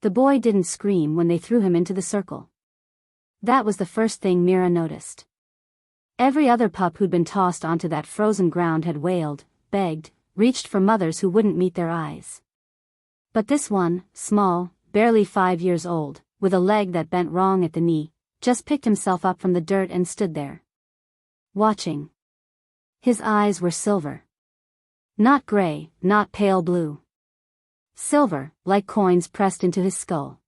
The boy didn't scream when they threw him into the circle. That was the first thing Mira noticed. Every other pup who'd been tossed onto that frozen ground had wailed, begged, reached for mothers who wouldn't meet their eyes. But this one, small, barely 5 years old, with a leg that bent wrong at the knee, just picked himself up from the dirt and stood there. Watching. His eyes were silver. Not gray, not pale blue. Silver, like coins pressed into his skull.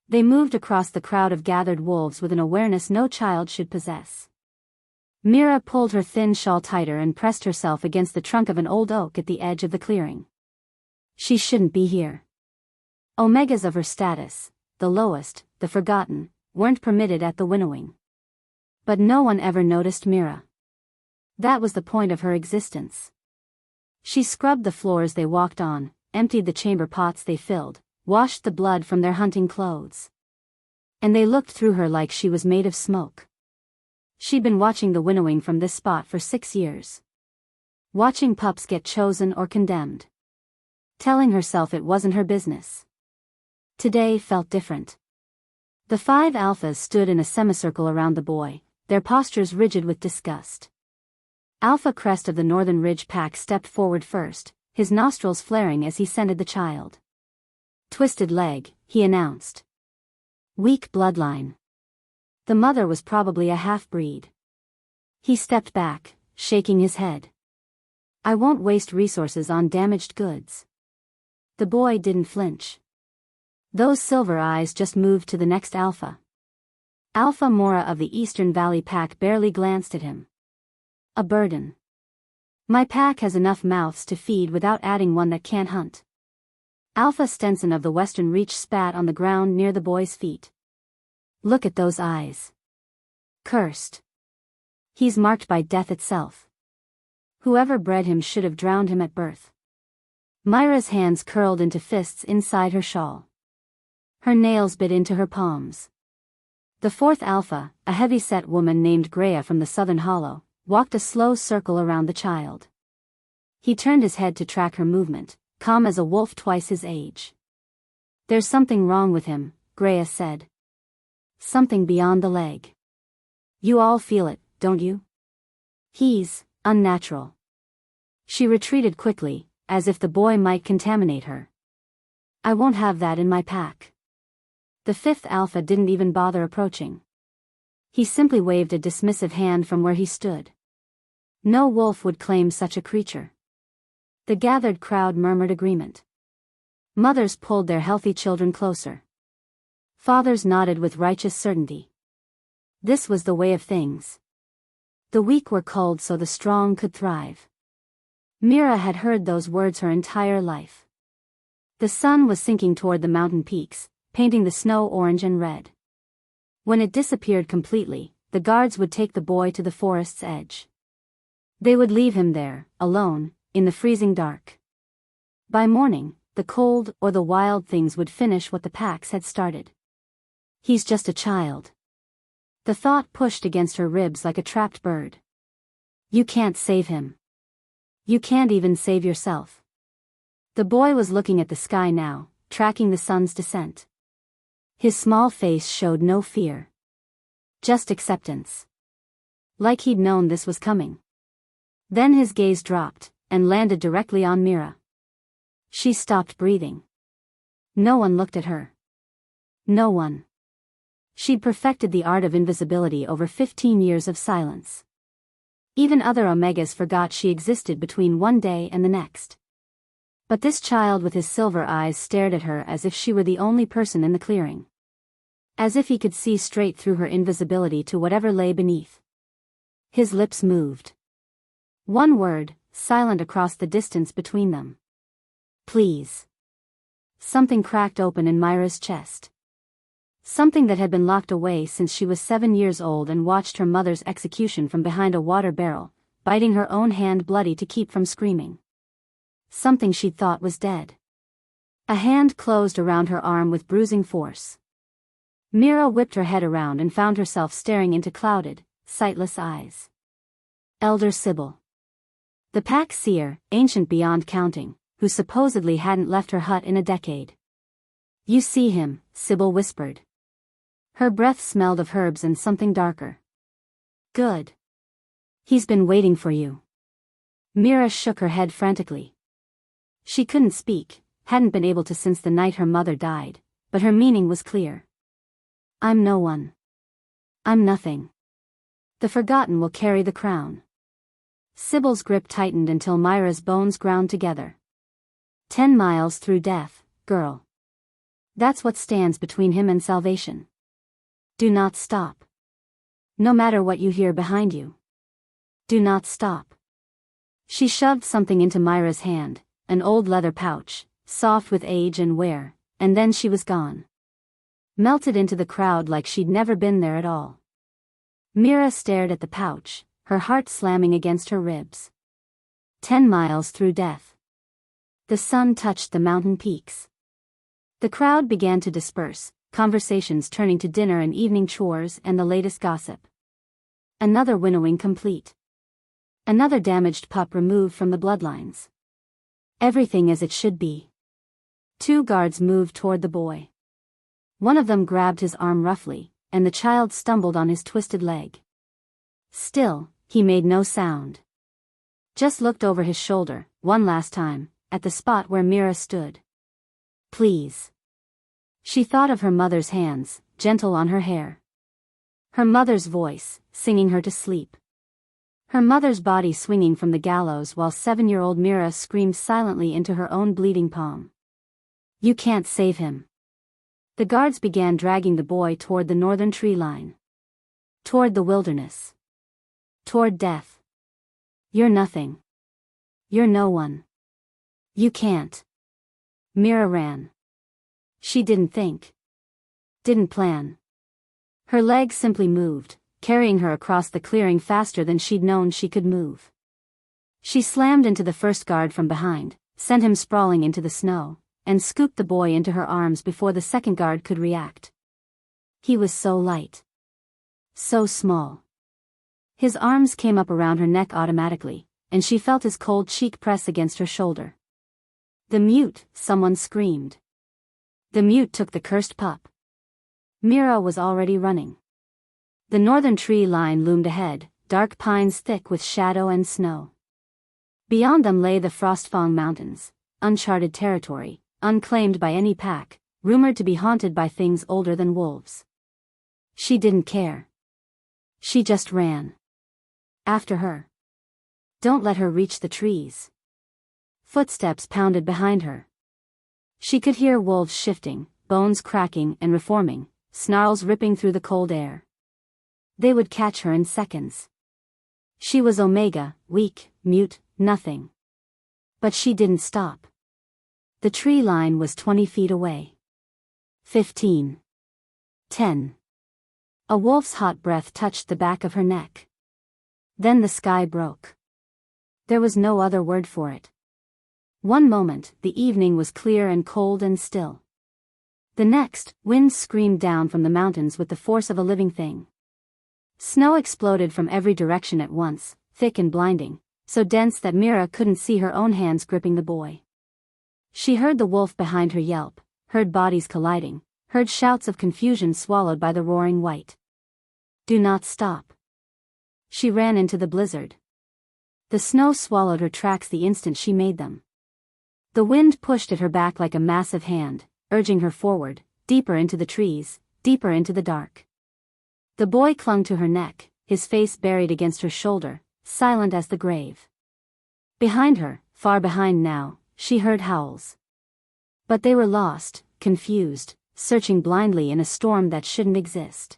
They moved across the crowd of gathered wolves with an awareness no child should possess. Mira pulled her thin shawl tighter and pressed herself against the trunk of an old oak at the edge of the clearing. She shouldn't be here. Omegas of her status, the lowest, the forgotten, weren't permitted at the winnowing. But no one ever noticed Mira. That was the point of her existence. She scrubbed the floors they walked on, emptied the chamber pots they filled, washed the blood from their hunting clothes. And they looked through her like she was made of smoke. She'd been watching the winnowing from this spot for 6 years. Watching pups get chosen or condemned. Telling herself it wasn't her business. Today felt different. The 5 alphas stood in a semicircle around the boy, their postures rigid with disgust. Alpha Crest of the Northern Ridge pack stepped forward first, his nostrils flaring as he scented the child. Twisted leg, he announced. Weak bloodline. The mother was probably a half-breed. He stepped back, shaking his head. I won't waste resources on damaged goods. The boy didn't flinch. Those silver eyes just moved to the next alpha. Alpha Mora of the Eastern Valley pack barely glanced at him. A burden. My pack has enough mouths to feed without adding one that can't hunt. Alpha Stenson of the Western Reach spat on the ground near the boy's feet. Look at those eyes. Cursed. He's marked by death itself. Whoever bred him should have drowned him at birth. Myra's hands curled into fists inside her shawl. Her nails bit into her palms. The 4th alpha, a heavy-set woman named Greya from the Southern Hollow, walked a slow circle around the child. He turned his head to track her movement, calm as a wolf twice his age. There's something wrong with him, Greya said. Something beyond the leg. You all feel it, don't you? He's unnatural. She retreated quickly, as if the boy might contaminate her. I won't have that in my pack. The 5th alpha didn't even bother approaching. He simply waved a dismissive hand from where he stood. No wolf would claim such a creature. The gathered crowd murmured agreement. Mothers pulled their healthy children closer. Fathers nodded with righteous certainty. This was the way of things. The weak were culled so the strong could thrive. Mira had heard those words her entire life. The sun was sinking toward the mountain peaks, painting the snow orange and red. When it disappeared completely, the guards would take the boy to the forest's edge. They would leave him there, alone, in the freezing dark. By morning, the cold or the wild things would finish what the packs had started. He's just a child. The thought pushed against her ribs like a trapped bird. You can't save him. You can't even save yourself. The boy was looking at the sky now, tracking the sun's descent. His small face showed no fear. Just acceptance. Like he'd known this was coming. Then his gaze dropped, and landed directly on Mira. She stopped breathing. No one looked at her. No one. She'd perfected the art of invisibility over 15 years of silence. Even other Omegas forgot she existed between one day and the next. But this child with his silver eyes stared at her as if she were the only person in the clearing. As if he could see straight through her invisibility to whatever lay beneath. His lips moved. One word, silent across the distance between them. Please. Something cracked open in Myra's chest. Something that had been locked away since she was 7 years old and watched her mother's execution from behind a water barrel, biting her own hand bloody to keep from screaming. Something she'd thought was dead. A hand closed around her arm with bruising force. Mira whipped her head around and found herself staring into clouded, sightless eyes. Elder Sybil. The pack seer, ancient beyond counting, who supposedly hadn't left her hut in a decade. You see him, Sybil whispered. Her breath smelled of herbs and something darker. Good. He's been waiting for you. Mira shook her head frantically. She couldn't speak, hadn't been able to since the night her mother died, but her meaning was clear. I'm no one. I'm nothing. The forgotten will carry the crown. Sybil's grip tightened until Myra's bones ground together. 10 miles through death, girl. That's what stands between him and salvation. Do not stop. No matter what you hear behind you. Do not stop. She shoved something into Myra's hand, an old leather pouch, soft with age and wear, and then she was gone. Melted into the crowd like she'd never been there at all. Mira stared at the pouch, her heart slamming against her ribs. 10 miles through death. The sun touched the mountain peaks. The crowd began to disperse, conversations turning to dinner and evening chores and the latest gossip. Another winnowing complete. Another damaged pup removed from the bloodlines. Everything as it should be. 2 guards moved toward the boy. One of them grabbed his arm roughly, and the child stumbled on his twisted leg. Still, he made no sound. Just looked over his shoulder, one last time, at the spot where Mira stood. Please. She thought of her mother's hands, gentle on her hair. Her mother's voice, singing her to sleep. Her mother's body swinging from the gallows while 7-year-old Mira screamed silently into her own bleeding palm. You can't save him. The guards began dragging the boy toward the northern tree line. Toward the wilderness. Toward death. You're nothing. You're no one. You can't. Mira ran. She didn't think. Didn't plan. Her legs simply moved, carrying her across the clearing faster than she'd known she could move. She slammed into the first guard from behind, sent him sprawling into the snow, and scooped the boy into her arms before the second guard could react. He was so light. So small. His arms came up around her neck automatically, and she felt his cold cheek press against her shoulder. The mute, someone screamed. The mute took the cursed pup. Mira was already running. The northern tree line loomed ahead, dark pines thick with shadow and snow. Beyond them lay the Frostfang Mountains, uncharted territory, unclaimed by any pack, rumored to be haunted by things older than wolves. She didn't care. She just ran. After her. Don't let her reach the trees. Footsteps pounded behind her. She could hear wolves shifting, bones cracking and reforming, snarls ripping through the cold air. They would catch her in seconds. She was Omega, weak, mute, nothing. But she didn't stop. The tree line was 20 feet away. 15. 10. A wolf's hot breath touched the back of her neck. Then the sky broke. There was no other word for it. One moment, the evening was clear and cold and still. The next, wind screamed down from the mountains with the force of a living thing. Snow exploded from every direction at once, thick and blinding, so dense that Mira couldn't see her own hands gripping the boy. She heard the wolf behind her yelp, heard bodies colliding, heard shouts of confusion swallowed by the roaring white. Do not stop. She ran into the blizzard. The snow swallowed her tracks the instant she made them. The wind pushed at her back like a massive hand, urging her forward, deeper into the trees, deeper into the dark. The boy clung to her neck, his face buried against her shoulder, silent as the grave. Behind her, far behind now, she heard howls. But they were lost, confused, searching blindly in a storm that shouldn't exist.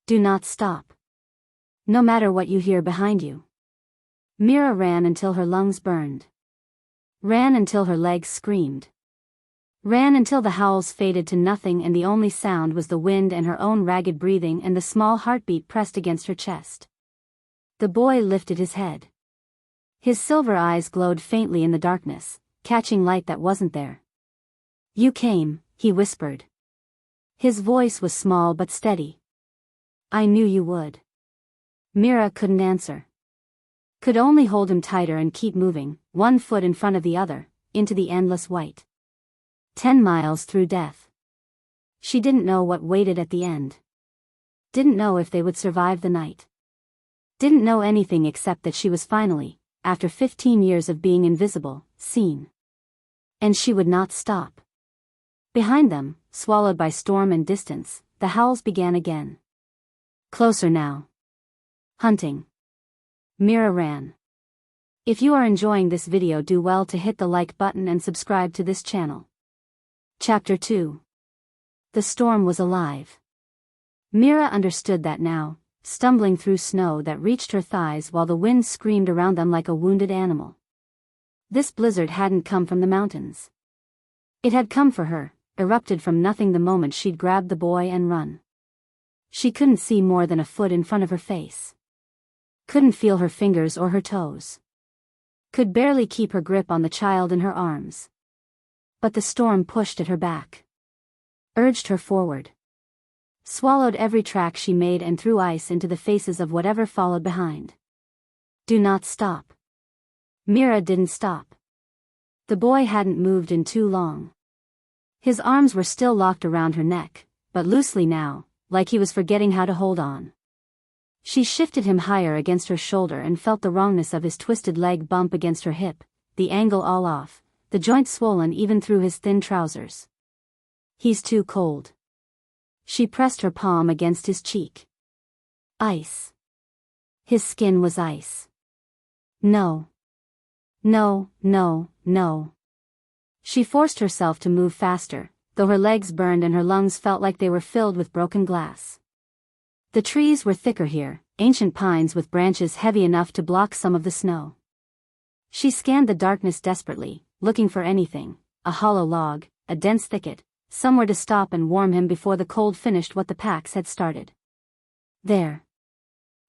Do not stop. No matter what you hear behind you. Mira ran until her lungs burned. Ran until her legs screamed. Ran until the howls faded to nothing and the only sound was the wind and her own ragged breathing and the small heartbeat pressed against her chest. The boy lifted his head. His silver eyes glowed faintly in the darkness, catching light that wasn't there. You came, he whispered. His voice was small but steady. I knew you would. Mira couldn't answer. Could only hold him tighter and keep moving, one foot in front of the other, into the endless white. 10 miles through death. She didn't know what waited at the end. Didn't know if they would survive the night. Didn't know anything except that she was finally, after 15 years of being invisible, seen. And she would not stop. Behind them, swallowed by storm and distance, the howls began again. Closer now. Hunting. Mira ran. If you are enjoying this video, do well to hit the like button and subscribe to this channel. Chapter 2. The storm was alive. Mira understood that now, stumbling through snow that reached her thighs while the wind screamed around them like a wounded animal. This blizzard hadn't come from the mountains. It had come for her, erupted from nothing the moment she'd grabbed the boy and run. She couldn't see more than a foot in front of her face. Couldn't feel her fingers or her toes. Could barely keep her grip on the child in her arms. But the storm pushed at her back. Urged her forward. Swallowed every track she made and threw ice into the faces of whatever followed behind. Do not stop. Mira didn't stop. The boy hadn't moved in too long. His arms were still locked around her neck, but loosely now, like he was forgetting how to hold on. She shifted him higher against her shoulder and felt the wrongness of his twisted leg bump against her hip, the angle all off, the joint swollen even through his thin trousers. He's too cold. She pressed her palm against his cheek. Ice. His skin was ice. No. No, no, no. She forced herself to move faster, though her legs burned and her lungs felt like they were filled with broken glass. The trees were thicker here, ancient pines with branches heavy enough to block some of the snow. She scanned the darkness desperately, looking for anything, a hollow log, a dense thicket, somewhere to stop and warm him before the cold finished what the packs had started. There.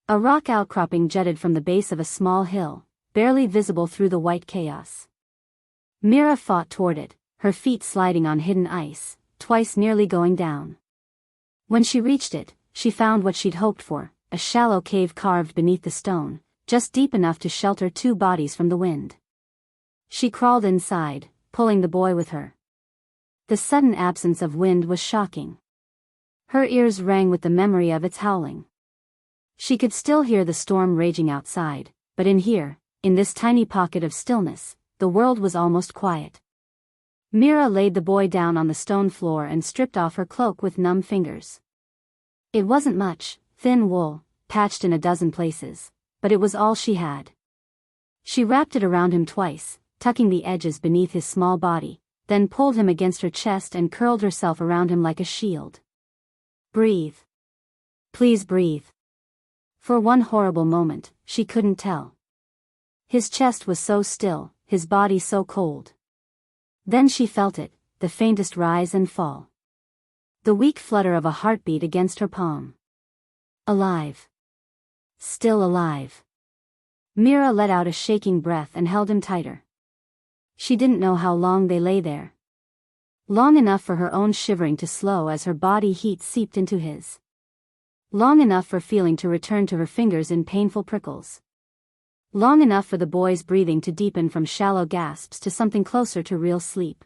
A rock outcropping jutted from the base of a small hill, barely visible through the white chaos. Mira fought toward it, her feet sliding on hidden ice, twice nearly going down. When she reached it, she found what she'd hoped for, a shallow cave carved beneath the stone, just deep enough to shelter two bodies from the wind. She crawled inside, pulling the boy with her. The sudden absence of wind was shocking. Her ears rang with the memory of its howling. She could still hear the storm raging outside, but in here, in this tiny pocket of stillness, the world was almost quiet. Mira laid the boy down on the stone floor and stripped off her cloak with numb fingers. It wasn't much, thin wool, patched in a dozen places, but it was all she had. She wrapped it around him twice, tucking the edges beneath his small body, then pulled him against her chest and curled herself around him like a shield. Breathe. Please breathe. For one horrible moment, she couldn't tell. His chest was so still, his body so cold. Then she felt it, the faintest rise and fall. The weak flutter of a heartbeat against her palm. Alive. Still alive. Mira let out a shaking breath and held him tighter. She didn't know how long they lay there. Long enough for her own shivering to slow as her body heat seeped into his. Long enough for feeling to return to her fingers in painful prickles. Long enough for the boy's breathing to deepen from shallow gasps to something closer to real sleep.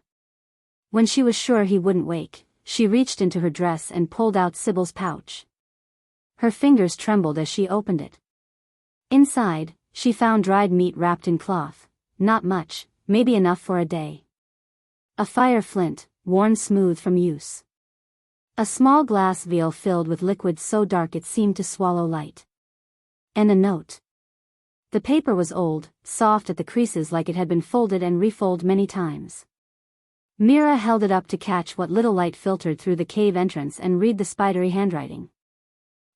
When she was sure he wouldn't wake, she reached into her dress and pulled out Sybil's pouch. Her fingers trembled as she opened it. Inside, she found dried meat wrapped in cloth, not much, maybe enough for a day. A fire flint, worn smooth from use. A small glass vial filled with liquid so dark it seemed to swallow light. And a note. The paper was old, soft at the creases like it had been folded and refolded many times. Mira held it up to catch what little light filtered through the cave entrance and read the spidery handwriting.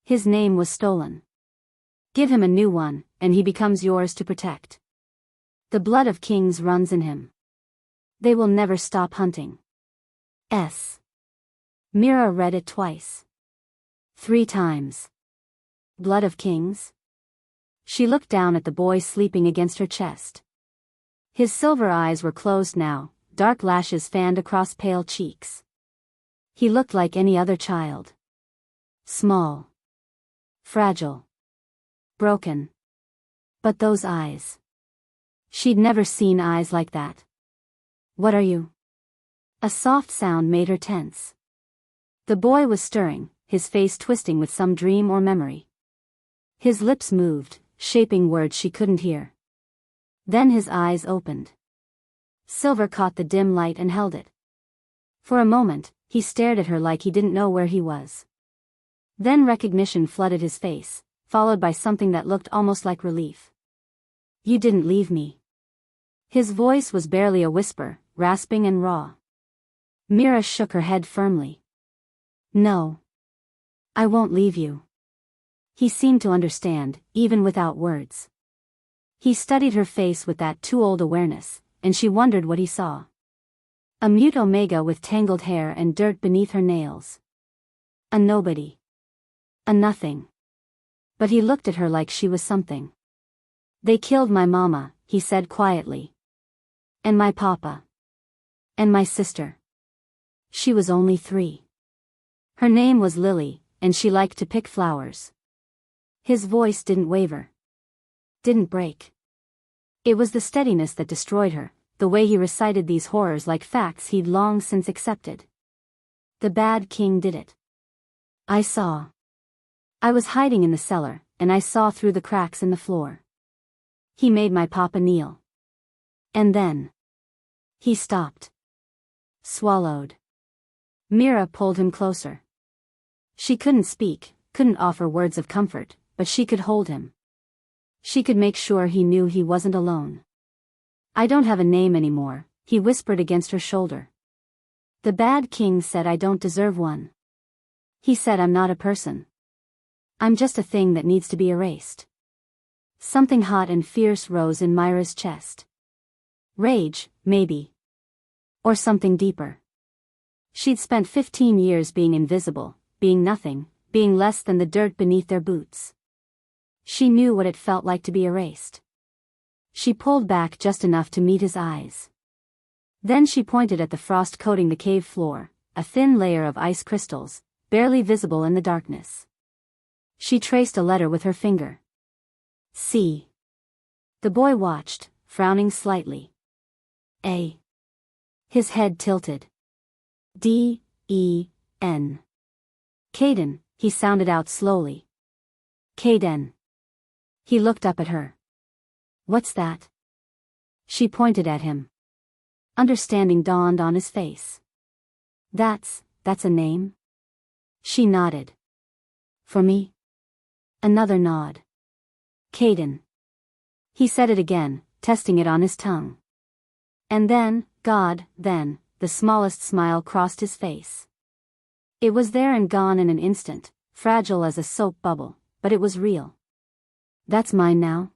His name was stolen. Give him a new one, and he becomes yours to protect. The blood of kings runs in him. They will never stop hunting. S. Mira read it twice. 3 times. Blood of kings? She looked down at the boy sleeping against her chest. His silver eyes were closed now, dark lashes fanned across pale cheeks. He looked like any other child. Small. Fragile. Broken. But those eyes. She'd never seen eyes like that. What are you? A soft sound made her tense. The boy was stirring, his face twisting with some dream or memory. His lips moved, shaping words she couldn't hear. Then his eyes opened. Silver caught the dim light and held it. For a moment, he stared at her like he didn't know where he was. Then recognition flooded his face, followed by something that looked almost like relief. "You didn't leave me." His voice was barely a whisper, rasping and raw. Mira shook her head firmly. "No. I won't leave you." He seemed to understand, even without words. He studied her face with that too-old awareness, and she wondered what he saw. A mute omega with tangled hair and dirt beneath her nails. A nobody. A nothing. But he looked at her like she was something. "They killed my mama," he said quietly. "And my papa. And my sister. She was only 3. Her name was Lily, and she liked to pick flowers." His voice didn't waver. Didn't break. It was the steadiness that destroyed her, the way he recited these horrors like facts he'd long since accepted. "The bad king did it. I saw. I was hiding in the cellar, and I saw through the cracks in the floor. He made my papa kneel. And then." He stopped. Swallowed. Mira pulled him closer. She couldn't speak, couldn't offer words of comfort, but she could hold him. She could make sure he knew he wasn't alone. "I don't have a name anymore," he whispered against her shoulder. "The bad king said I don't deserve one. He said I'm not a person. I'm just a thing that needs to be erased." Something hot and fierce rose in Myra's chest. Rage, maybe. Or something deeper. She'd spent 15 years being invisible, being nothing, being less than the dirt beneath their boots. She knew what it felt like to be erased. She pulled back just enough to meet his eyes. Then she pointed at the frost coating the cave floor, a thin layer of ice crystals, barely visible in the darkness. She traced a letter with her finger. "C." The boy watched, frowning slightly. "A." His head tilted. "D-E-N." "Caden," he sounded out slowly. "Caden." He looked up at her. "What's that?" She pointed at him. Understanding dawned on his face. That's a name?" She nodded. "For me?" Another nod. "Caden." He said it again, testing it on his tongue. And then, then, the smallest smile crossed his face. It was there and gone in an instant, fragile as a soap bubble, but it was real. "That's mine now?"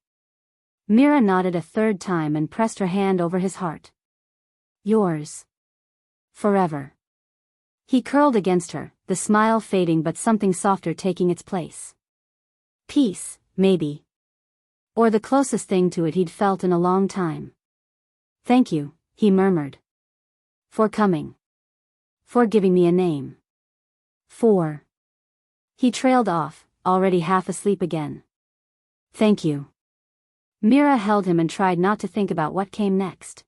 Mira nodded a third time and pressed her hand over his heart. "Yours. Forever." He curled against her, the smile fading but something softer taking its place. Peace, maybe. Or the closest thing to it he'd felt in a long time. "Thank you," he murmured. "For coming. For giving me a name. For..." He trailed off, already half asleep again. "Thank you." Mira held him and tried not to think about what came next.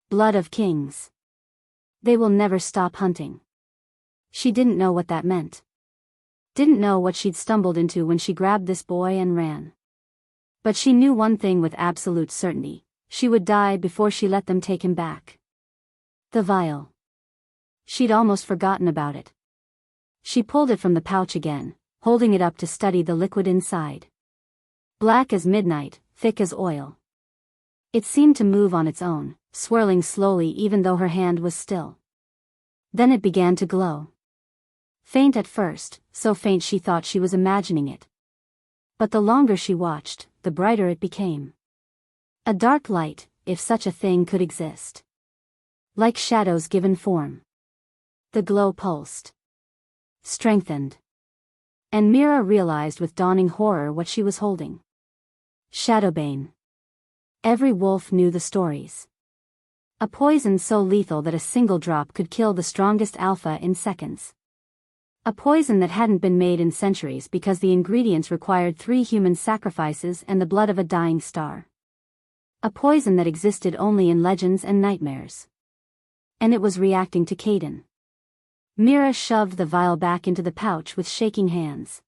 Blood of kings. They will never stop hunting. She didn't know what that meant. Didn't know what she'd stumbled into when she grabbed this boy and ran. But she knew one thing with absolute certainty: she would die before she let them take him back. The vial. She'd almost forgotten about it. She pulled it from the pouch again, holding it up to study the liquid inside. Black as midnight, thick as oil. It seemed to move on its own, swirling slowly even though her hand was still. Then it began to glow. Faint at first, so faint she thought she was imagining it. But the longer she watched, the brighter it became. A dark light, if such a thing could exist. Like shadows given form. The glow pulsed. Strengthened. And Mira realized with dawning horror what she was holding. Shadowbane. Every wolf knew the stories. A poison so lethal that a single drop could kill the strongest alpha in seconds. A poison that hadn't been made in centuries because the ingredients required 3 human sacrifices and the blood of a dying star. A poison that existed only in legends and nightmares. And it was reacting to Caden. Mira shoved the vial back into the pouch with shaking hands.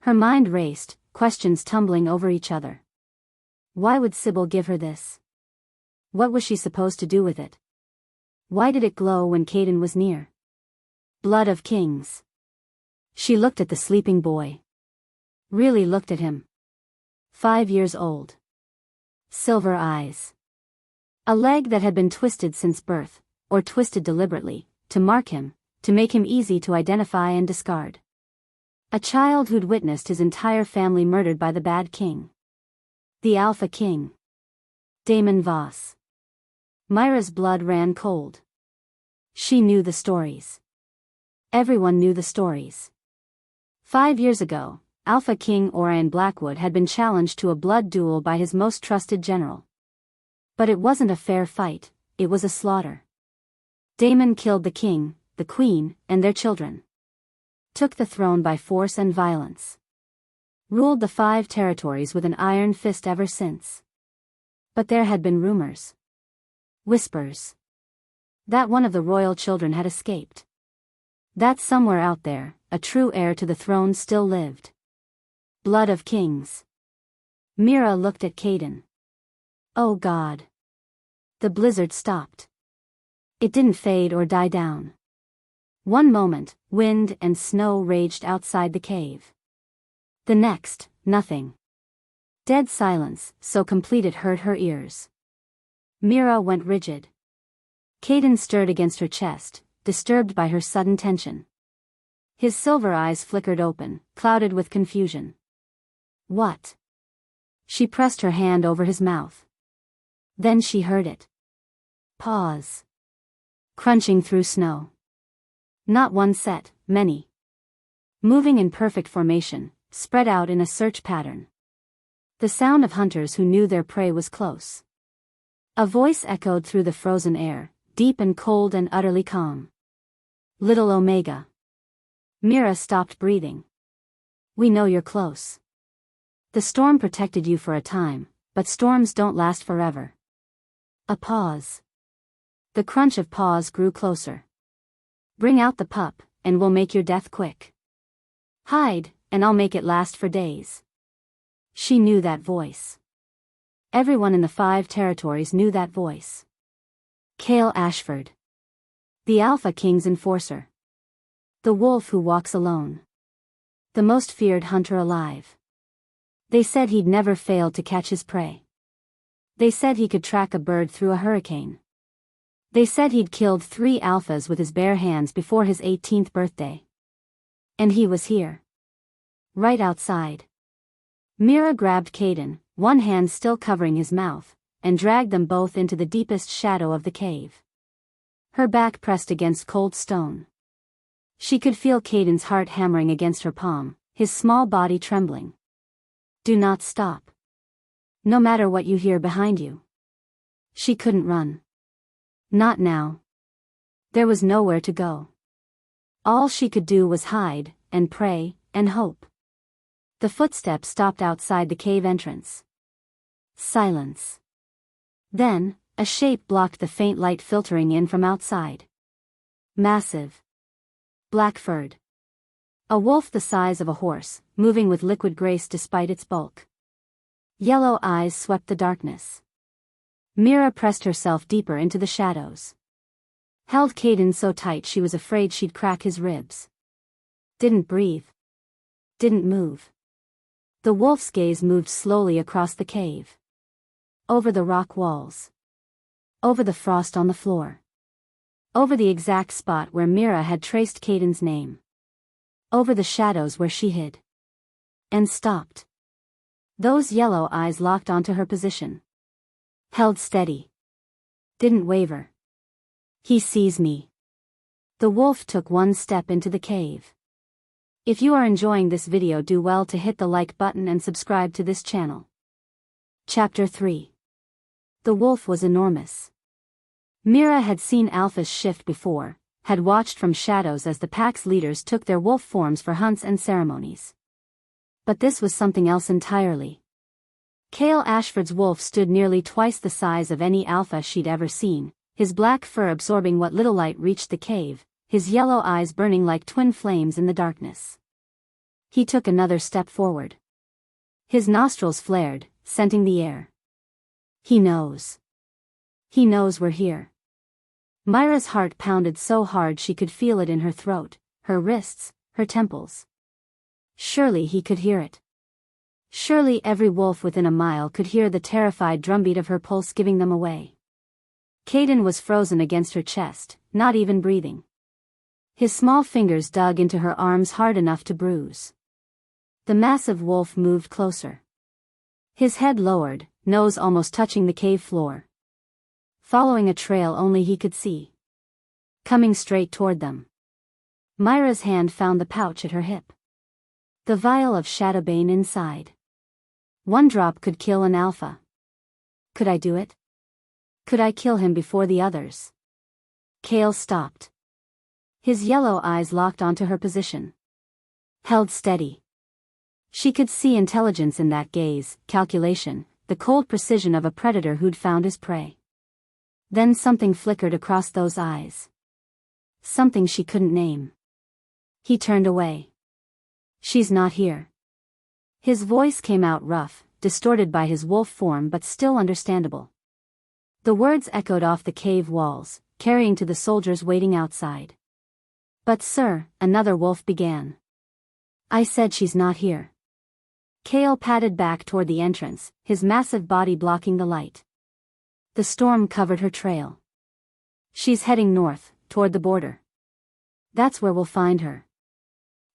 Her mind raced, questions tumbling over each other. Why would Sybil give her this? What was she supposed to do with it? Why did it glow when Caden was near? Blood of kings. She looked at the sleeping boy. Really looked at him. 5 years old. Silver eyes. A leg that had been twisted since birth, or twisted deliberately, to mark him, to make him easy to identify and discard. A child who'd witnessed his entire family murdered by the bad king. The Alpha King. Damon Voss. Myra's blood ran cold. She knew the stories. Everyone knew the stories. 5 years ago, Alpha King Orion Blackwood had been challenged to a blood duel by his most trusted general. But it wasn't a fair fight, it was a slaughter. Damon killed the king, the queen, and their children. Took the throne by force and violence. Ruled the 5 territories with an iron fist ever since. But there had been rumors. Whispers. That one of the royal children had escaped. That somewhere out there, a true heir to the throne still lived. Blood of kings. Mira looked at Caden. Oh God. The blizzard stopped. It didn't fade or die down. One moment, wind and snow raged outside the cave. The next, nothing. Dead silence, so complete it hurt her ears. Mira went rigid. Caden stirred against her chest, disturbed by her sudden tension. His silver eyes flickered open, clouded with confusion. What? She pressed her hand over his mouth. Then she heard it. Pause. Crunching through snow. Not one set, many. Moving in perfect formation, spread out in a search pattern. The sound of hunters who knew their prey was close. A voice echoed through the frozen air, deep and cold and utterly calm. Little Omega. Mira stopped breathing. We know you're close. The storm protected you for a time, but storms don't last forever. A pause. The crunch of paws grew closer. Bring out the pup, and we'll make your death quick. Hide, and I'll make it last for days. She knew that voice. Everyone in the 5 territories knew that voice. Cale Ashford. The Alpha King's enforcer. The wolf who walks alone. The most feared hunter alive. They said he'd never failed to catch his prey. They said he could track a bird through a hurricane. They said he'd killed 3 alphas with his bare hands before his 18th birthday. And he was here. Right outside. Mira grabbed Caden, one hand still covering his mouth, and dragged them both into the deepest shadow of the cave. Her back pressed against cold stone. She could feel Caden's heart hammering against her palm, his small body trembling. Do not stop. No matter what you hear behind you. She couldn't run. Not now. There was nowhere to go. All she could do was hide, and pray, and hope. The footsteps stopped outside the cave entrance. Silence. Then, a shape blocked the faint light filtering in from outside. Massive. Black-furred. A wolf the size of a horse, moving with liquid grace despite its bulk. Yellow eyes swept the darkness. Mira pressed herself deeper into the shadows. Held Caden so tight she was afraid she'd crack his ribs. Didn't breathe. Didn't move. The wolf's gaze moved slowly across the cave. Over the rock walls. Over the frost on the floor. Over the exact spot where Mira had traced Caden's name. Over the shadows where she hid. And stopped. Those yellow eyes locked onto her position. Held steady. Didn't waver. He sees me. The wolf took one step into the cave. If you are enjoying this video, do well to hit the like button and subscribe to this channel. Chapter 3. The wolf was enormous. Mira had seen alphas shift before, had watched from shadows as the pack's leaders took their wolf forms for hunts and ceremonies. But this was something else entirely. Cale Ashford's wolf stood nearly twice the size of any alpha she'd ever seen, his black fur absorbing what little light reached the cave, his yellow eyes burning like twin flames in the darkness. He took another step forward. His nostrils flared, scenting the air. He knows. He knows we're here. Myra's heart pounded so hard she could feel it in her throat, her wrists, her temples. Surely he could hear it. Surely every wolf within a mile could hear the terrified drumbeat of her pulse giving them away. Caden was frozen against her chest, not even breathing. His small fingers dug into her arms hard enough to bruise. The massive wolf moved closer. His head lowered, nose almost touching the cave floor. Following a trail only he could see. Coming straight toward them. Myra's hand found the pouch at her hip. The vial of Shadowbane inside. One drop could kill an alpha. Could I do it? Could I kill him before the others? Kale stopped. His yellow eyes locked onto her position. Held steady. She could see intelligence in that gaze, calculation, the cold precision of a predator who'd found his prey. Then something flickered across those eyes. Something she couldn't name. He turned away. She's not here. His voice came out rough, distorted by his wolf form but still understandable. The words echoed off the cave walls, carrying to the soldiers waiting outside. But sir, another wolf began. I said she's not here. Kale padded back toward the entrance, his massive body blocking the light. The storm covered her trail. She's heading north, toward the border. That's where we'll find her.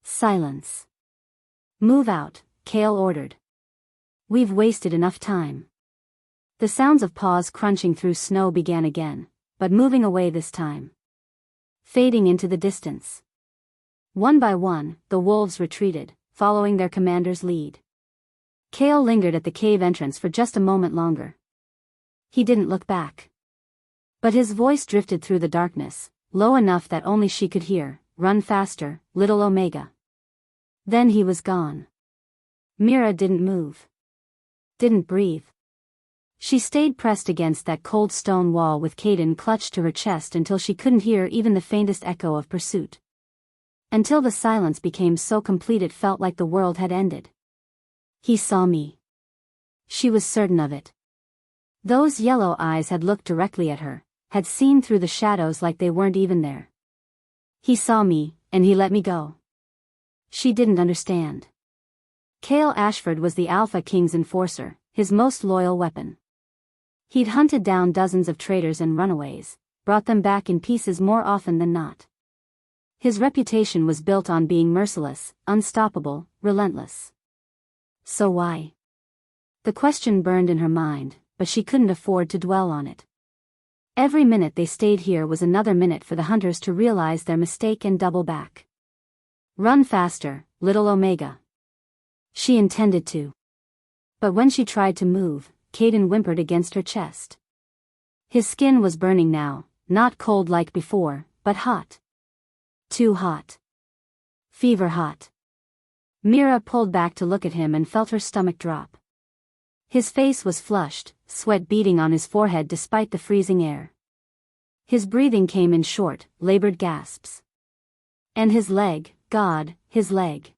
Silence. Move out, Kale ordered. We've wasted enough time. The sounds of paws crunching through snow began again, but moving away this time. Fading into the distance. One by one, the wolves retreated, following their commander's lead. Kale lingered at the cave entrance for just a moment longer. He didn't look back. But his voice drifted through the darkness, low enough that only she could hear, run faster, little Omega. Then he was gone. Mira didn't move. Didn't breathe. She stayed pressed against that cold stone wall with Caden clutched to her chest until she couldn't hear even the faintest echo of pursuit. Until the silence became so complete it felt like the world had ended. He saw me. She was certain of it. Those yellow eyes had looked directly at her, had seen through the shadows like they weren't even there. He saw me, and he let me go. She didn't understand. Kale Ashford was the Alpha King's enforcer, his most loyal weapon. He'd hunted down dozens of traitors and runaways, brought them back in pieces more often than not. His reputation was built on being merciless, unstoppable, relentless. So why? The question burned in her mind, but she couldn't afford to dwell on it. Every minute they stayed here was another minute for the hunters to realize their mistake and double back. Run faster, little Omega. She intended to. But when she tried to move, Caden whimpered against her chest. His skin was burning now, not cold like before, but hot. Too hot. Fever hot. Mira pulled back to look at him and felt her stomach drop. His face was flushed, sweat beading on his forehead despite the freezing air. His breathing came in short, labored gasps. And his leg, God, his leg.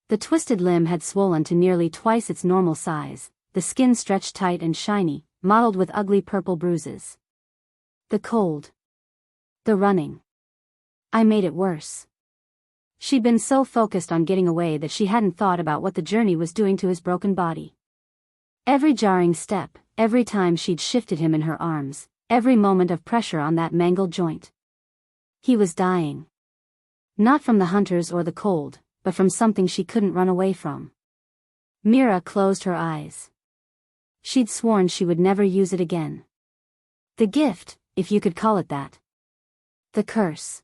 The twisted limb had swollen to nearly twice its normal size, the skin stretched tight and shiny, mottled with ugly purple bruises. The cold. The running. I made it worse. She'd been so focused on getting away that she hadn't thought about what the journey was doing to his broken body. Every jarring step, every time she'd shifted him in her arms, every moment of pressure on that mangled joint. He was dying. Not from the hunters or the cold, but from something she couldn't run away from. Mira closed her eyes. She'd sworn she would never use it again. The gift, if you could call it that. The curse.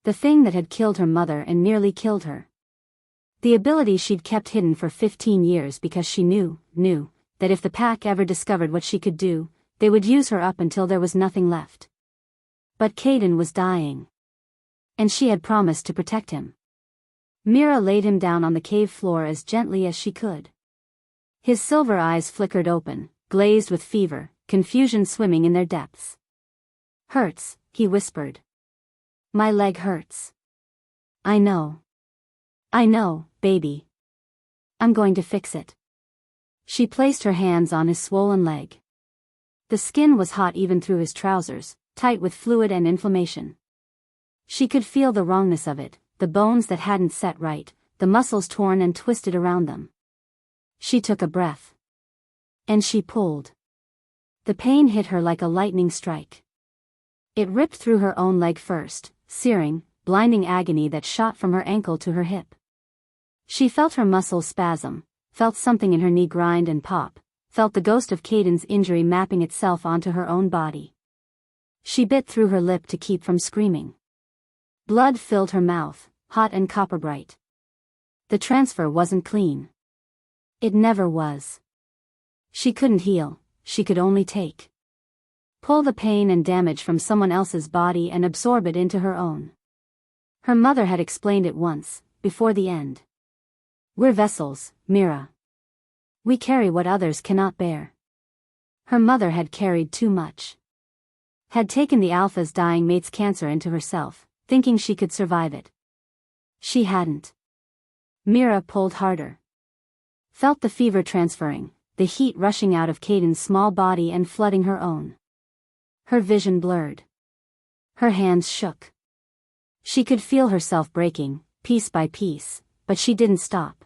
The thing that had killed her mother and nearly killed her. The ability she'd kept hidden for 15 years because she knew that if the pack ever discovered what she could do, they would use her up until there was nothing left. But Caden was dying. And she had promised to protect him. Mira laid him down on the cave floor as gently as she could. His silver eyes flickered open, glazed with fever, confusion swimming in their depths. Hurts, he whispered. My leg hurts. I know. I know, baby. I'm going to fix it. She placed her hands on his swollen leg. The skin was hot even through his trousers, tight with fluid and inflammation. She could feel the wrongness of it, the bones that hadn't set right, the muscles torn and twisted around them. She took a breath. And she pulled. The pain hit her like a lightning strike. It ripped through her own leg first, searing, blinding agony that shot from her ankle to her hip. She felt her muscles spasm, felt something in her knee grind and pop, felt the ghost of Caden's injury mapping itself onto her own body. She bit through her lip to keep from screaming. Blood filled her mouth, hot and copper bright. The transfer wasn't clean. It never was. She couldn't heal, she could only take. Pull the pain and damage from someone else's body and absorb it into her own. Her mother had explained it once, before the end. We're vessels, Mira. We carry what others cannot bear. Her mother had carried too much. Had taken the Alpha's dying mate's cancer into herself, thinking she could survive it. She hadn't. Mira pulled harder. Felt the fever transferring, the heat rushing out of Caden's small body and flooding her own. Her vision blurred. Her hands shook. She could feel herself breaking, piece by piece, but she didn't stop.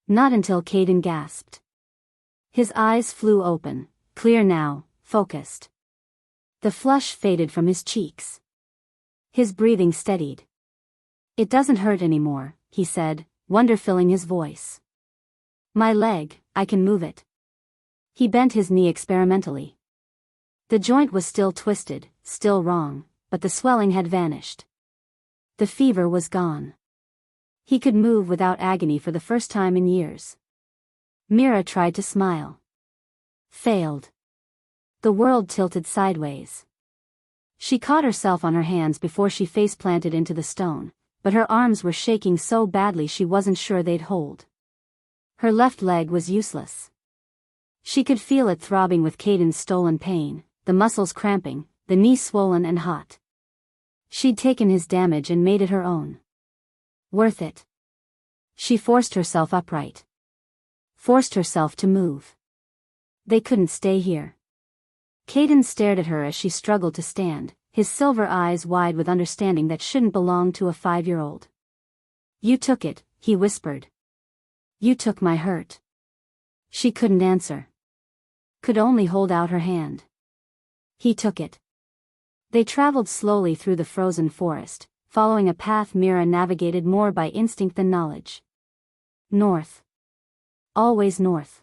Not until Caden gasped. His eyes flew open, clear now, focused. The flush faded from his cheeks. His breathing steadied. It doesn't hurt anymore, he said, wonder filling his voice. My leg, I can move it. He bent his knee experimentally. The joint was still twisted, still wrong, but the swelling had vanished. The fever was gone. He could move without agony for the first time in years. Mira tried to smile. Failed. The world tilted sideways. She caught herself on her hands before she face-planted into the stone, but her arms were shaking so badly she wasn't sure they'd hold. Her left leg was useless. She could feel it throbbing with Caden's stolen pain, the muscles cramping, the knee swollen and hot. She'd taken his damage and made it her own. Worth it. She forced herself upright. Forced herself to move. They couldn't stay here. Caden stared at her as she struggled to stand, his silver eyes wide with understanding that shouldn't belong to a 5-year-old. You took it, he whispered. You took my hurt. She couldn't answer. Could only hold out her hand. He took it. They traveled slowly through the frozen forest, following a path Mira navigated more by instinct than knowledge. North. Always north.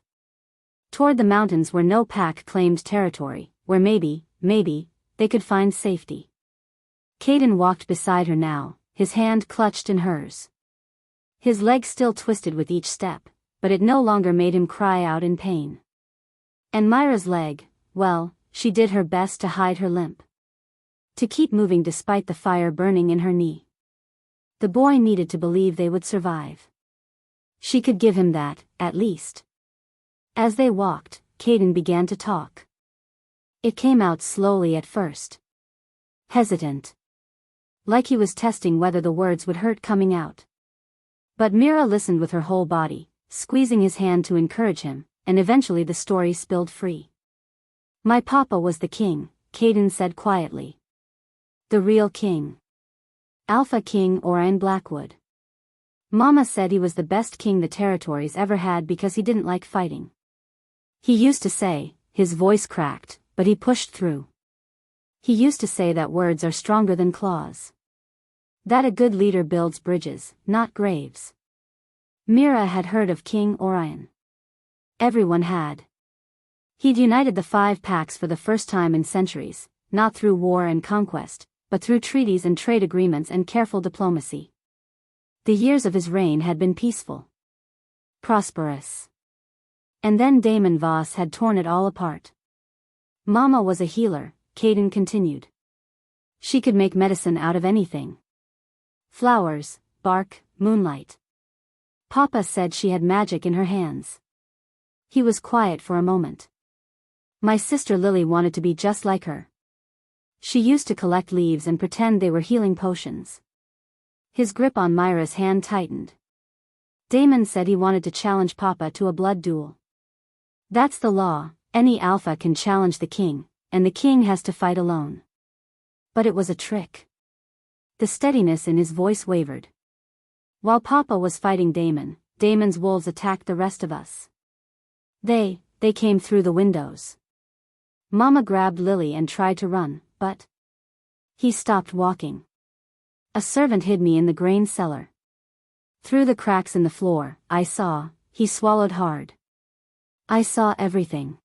Toward the mountains where no pack claimed territory, where maybe, they could find safety. Caden walked beside her now, his hand clutched in hers. His leg still twisted with each step, but it no longer made him cry out in pain. And Myra's leg, well, she did her best to hide her limp. To keep moving despite the fire burning in her knee. The boy needed to believe they would survive. She could give him that, at least. As they walked, Caden began to talk. It came out slowly at first. Hesitant. Like he was testing whether the words would hurt coming out. But Mira listened with her whole body, squeezing his hand to encourage him, and eventually the story spilled free. My papa was the king, Caden said quietly. The real king. Alpha King Orion Blackwood. Mama said he was the best king the territories ever had because he didn't like fighting. He used to say, his voice cracked, but he pushed through. He used to say that words are stronger than claws. That a good leader builds bridges, not graves. Mira had heard of King Orion. Everyone had. He'd united the 5 packs for the first time in centuries, not through war and conquest, but through treaties and trade agreements and careful diplomacy. The years of his reign had been peaceful. Prosperous. And then Damon Voss had torn it all apart. Mama was a healer, Caden continued. She could make medicine out of anything. Flowers, bark, moonlight. Papa said she had magic in her hands. He was quiet for a moment. My sister Lily wanted to be just like her. She used to collect leaves and pretend they were healing potions. His grip on Myra's hand tightened. Damon said he wanted to challenge Papa to a blood duel. That's the law, any alpha can challenge the king, and the king has to fight alone. But it was a trick. The steadiness in his voice wavered. While Papa was fighting Damon, Damon's wolves attacked the rest of us. They came through the windows. Mama grabbed Lily and tried to run, but he stopped walking. A servant hid me in the grain cellar. Through the cracks in the floor, I saw, he swallowed hard. I saw everything.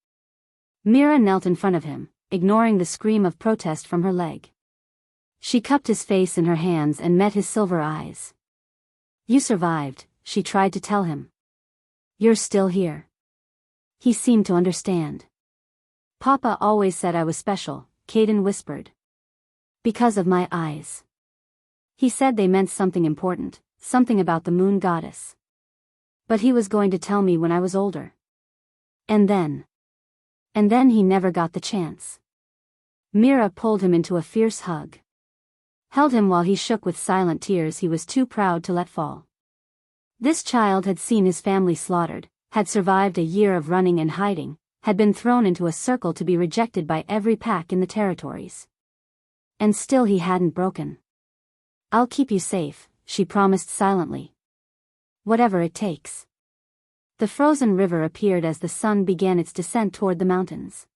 Mira knelt in front of him, ignoring the scream of protest from her leg. She cupped his face in her hands and met his silver eyes. You survived, she tried to tell him. You're still here. He seemed to understand. Papa always said I was special, Caden whispered. Because of my eyes. He said they meant something important, something about the moon goddess. But he was going to tell me when I was older. And then he never got the chance. Mira pulled him into a fierce hug. Held him while he shook with silent tears he was too proud to let fall. This child had seen his family slaughtered, had survived a year of running and hiding, had been thrown into a circle to be rejected by every pack in the territories. And still he hadn't broken. I'll keep you safe, she promised silently. Whatever it takes. The frozen river appeared as the sun began its descent toward the mountains.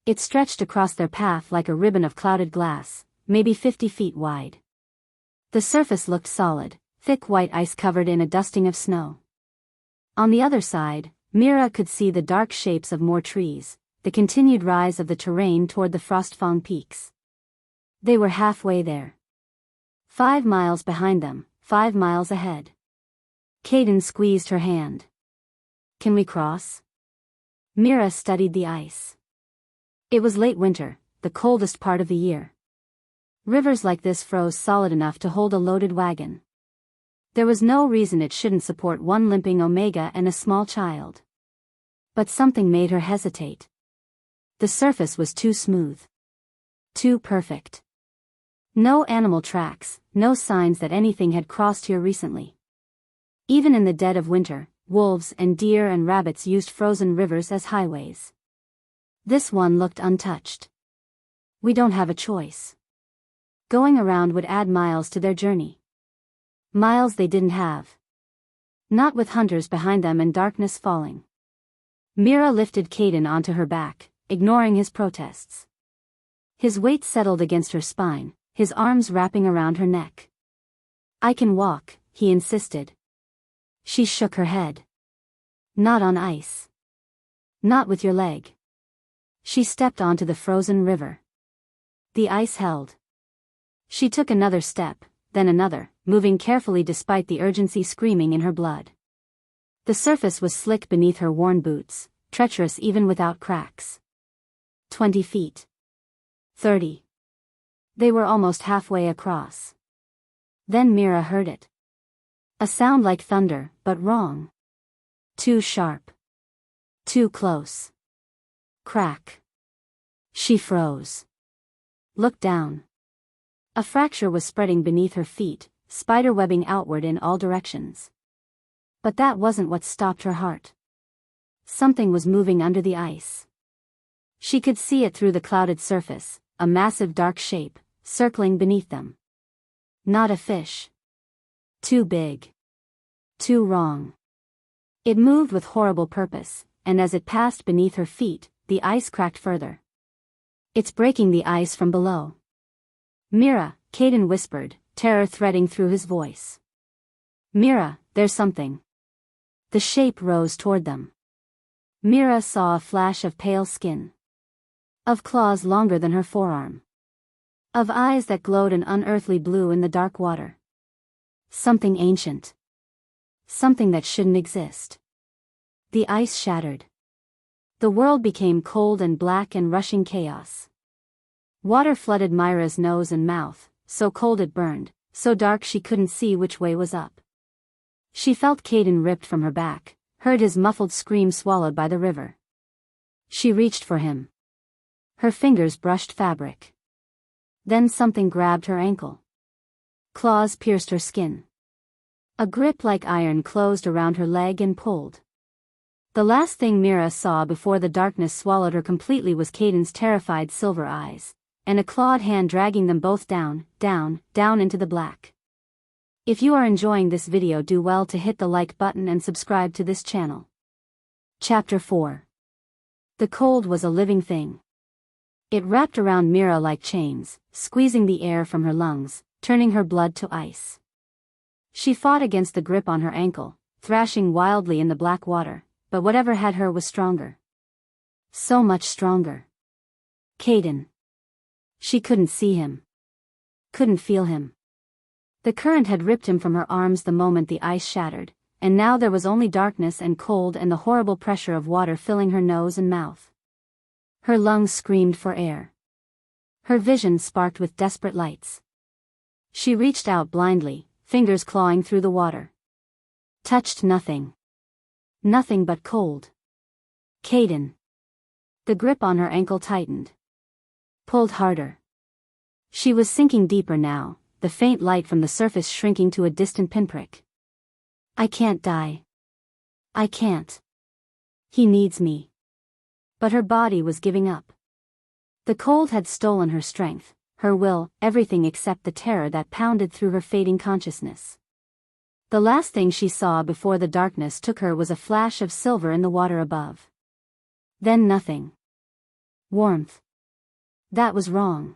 It stretched across their path like a ribbon of clouded glass, maybe 50 feet wide. The surface looked solid, thick white ice covered in a dusting of snow. On the other side, Mira could see the dark shapes of more trees, the continued rise of the terrain toward the Frostfang peaks. They were halfway there. 5 miles behind them, 5 miles ahead. Caden squeezed her hand. Can we cross? Mira studied the ice. It was late winter, the coldest part of the year. Rivers like this froze solid enough to hold a loaded wagon. There was no reason it shouldn't support one limping Omega and a small child. But something made her hesitate. The surface was too smooth. Too perfect. No animal tracks, no signs that anything had crossed here recently. Even in the dead of winter, wolves and deer and rabbits used frozen rivers as highways. This one looked untouched. We don't have a choice. Going around would add miles to their journey. Miles they didn't have. Not with hunters behind them and darkness falling. Mira lifted Caden onto her back, ignoring his protests. His weight settled against her spine, his arms wrapping around her neck. I can walk, he insisted. She shook her head. Not on ice. Not with your leg. She stepped onto the frozen river. The ice held. She took another step, then another, moving carefully despite the urgency screaming in her blood. The surface was slick beneath her worn boots, treacherous even without cracks. 20 feet. 30. They were almost halfway across. Then Mira heard it. A sound like thunder, but wrong. Too sharp. Too close. Crack. She froze. Looked down. A fracture was spreading beneath her feet, spiderwebbing outward in all directions. But that wasn't what stopped her heart. Something was moving under the ice. She could see it through the clouded surface, a massive dark shape, circling beneath them. Not a fish. Too big. Too wrong. It moved with horrible purpose, and as it passed beneath her feet, the ice cracked further. It's breaking the ice from below. Mira, Caden whispered, terror threading through his voice. Mira, there's something. The shape rose toward them. Mira saw a flash of pale skin. Of claws longer than her forearm. Of eyes that glowed an unearthly blue in the dark water. Something ancient. Something that shouldn't exist. The ice shattered. The world became cold and black and rushing chaos. Water flooded Myra's nose and mouth, so cold it burned, so dark she couldn't see which way was up. She felt Caden ripped from her back, heard his muffled scream swallowed by the river. She reached for him. Her fingers brushed fabric. Then something grabbed her ankle. Claws pierced her skin. A grip like iron closed around her leg and pulled. The last thing Mira saw before the darkness swallowed her completely was Caden's terrified silver eyes, and a clawed hand dragging them both down, down, down into the black. If you are enjoying this video, do well to hit the like button and subscribe to this channel. Chapter 4. The cold was a living thing. It wrapped around Mira like chains, squeezing the air from her lungs, turning her blood to ice. She fought against the grip on her ankle, thrashing wildly in the black water, but whatever had her was stronger. So much stronger. Caden. She couldn't see him. Couldn't feel him. The current had ripped him from her arms the moment the ice shattered, and now there was only darkness and cold and the horrible pressure of water filling her nose and mouth. Her lungs screamed for air. Her vision sparked with desperate lights. She reached out blindly, fingers clawing through the water. Touched nothing. Nothing but cold. Caden. The grip on her ankle tightened. Pulled harder. She was sinking deeper now, the faint light from the surface shrinking to a distant pinprick. I can't die. I can't. He needs me. But her body was giving up. The cold had stolen her strength, her will, everything except the terror that pounded through her fading consciousness. The last thing she saw before the darkness took her was a flash of silver in the water above. Then nothing. Warmth. That was wrong.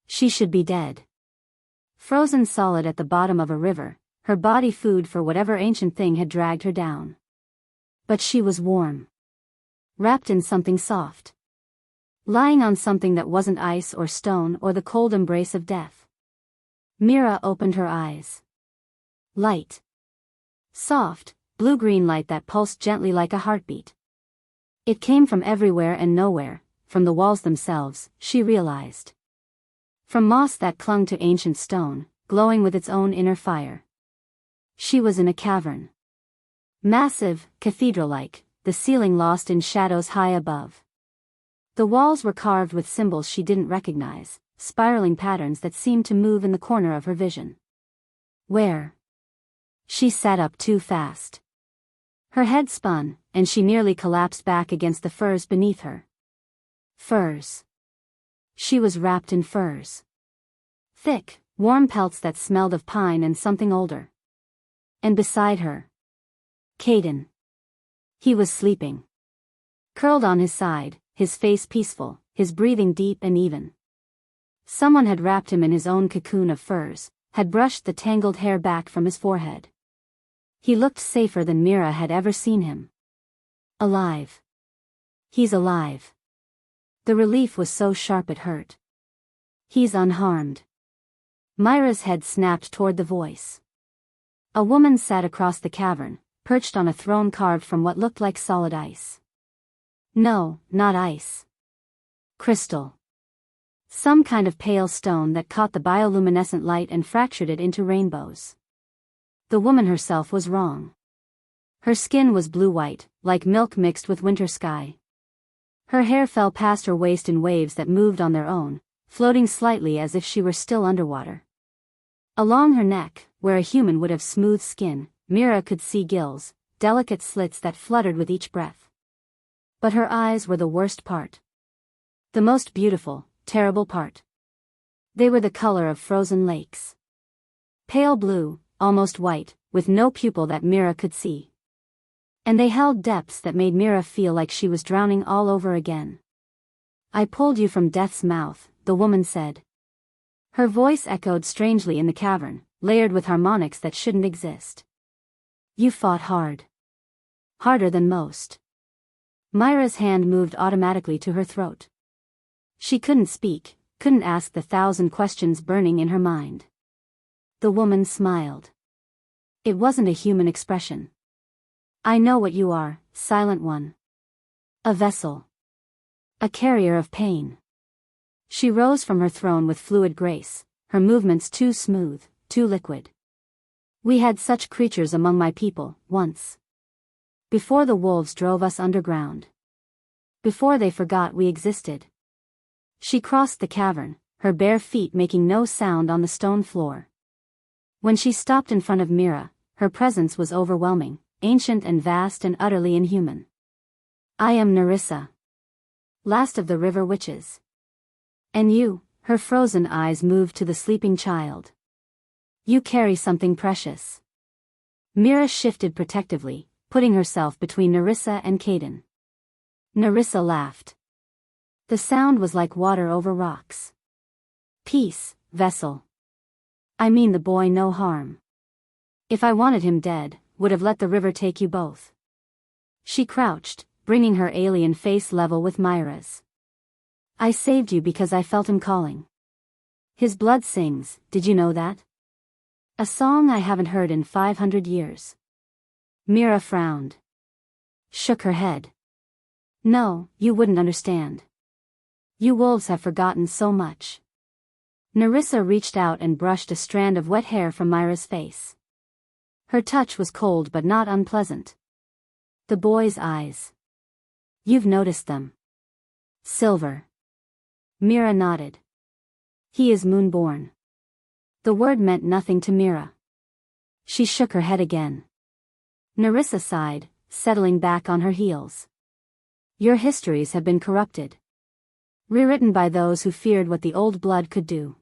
She should be dead. Frozen solid at the bottom of a river, her body food for whatever ancient thing had dragged her down. But she was warm. Wrapped in something soft. Lying on something that wasn't ice or stone or the cold embrace of death. Mira opened her eyes. Light. Soft, blue-green light that pulsed gently like a heartbeat. It came from everywhere and nowhere, from the walls themselves, she realized. From moss that clung to ancient stone, glowing with its own inner fire. She was in a cavern. Massive, cathedral-like, the ceiling lost in shadows high above. The walls were carved with symbols she didn't recognize, spiraling patterns that seemed to move in the corner of her vision. Where? She sat up too fast. Her head spun, and she nearly collapsed back against the furs beneath her. Furs. She was wrapped in furs. Thick, warm pelts that smelled of pine and something older. And beside her, Caden. He was sleeping. Curled on his side, his face peaceful, his breathing deep and even. Someone had wrapped him in his own cocoon of furs, had brushed the tangled hair back from his forehead. He looked safer than Mira had ever seen him. Alive. He's alive. The relief was so sharp it hurt. He's unharmed. Myra's head snapped toward the voice. A woman sat across the cavern, perched on a throne carved from what looked like solid ice. No, not ice. Crystal. Some kind of pale stone that caught the bioluminescent light and fractured it into rainbows. The woman herself was wrong. Her skin was blue-white, like milk mixed with winter sky. Her hair fell past her waist in waves that moved on their own, floating slightly as if she were still underwater. Along her neck, where a human would have smooth skin, Mira could see gills, delicate slits that fluttered with each breath. But her eyes were the worst part. The most beautiful, terrible part. They were the color of frozen lakes. Pale blue, almost white, with no pupil that Mira could see. And they held depths that made Mira feel like she was drowning all over again. I pulled you from death's mouth, the woman said. Her voice echoed strangely in the cavern, layered with harmonics that shouldn't exist. You fought hard. Harder than most. Myra's hand moved automatically to her throat. She couldn't speak, couldn't ask the 1,000 questions burning in her mind. The woman smiled. It wasn't a human expression. I know what you are, silent one. A vessel. A carrier of pain. She rose from her throne with fluid grace, her movements too smooth, too liquid. We had such creatures among my people, once. Before the wolves drove us underground. Before they forgot we existed. She crossed the cavern, her bare feet making no sound on the stone floor. When she stopped in front of Mira, her presence was overwhelming, ancient and vast and utterly inhuman. "I am Nerissa, last of the river witches. And you," her frozen eyes moved to the sleeping child. "You carry something precious." Mira shifted protectively, putting herself between Nerissa and Caden. Nerissa laughed. The sound was like water over rocks. "Peace, vessel. I mean the boy no harm. If I wanted him dead, would have let the river take you both." She crouched, bringing her alien face level with Myra's. "I saved you because I felt him calling. His blood sings, did you know that? A song I haven't heard in 500 years. Mira frowned. Shook her head. "No, you wouldn't understand. You wolves have forgotten so much." Nerissa reached out and brushed a strand of wet hair from Myra's face. Her touch was cold but not unpleasant. The boy's eyes. "You've noticed them." "Silver." Mira nodded. "He is moonborn." The word meant nothing to Mira. She shook her head again. Nerissa sighed, settling back on her heels. "Your histories have been corrupted. Rewritten by those who feared what the old blood could do."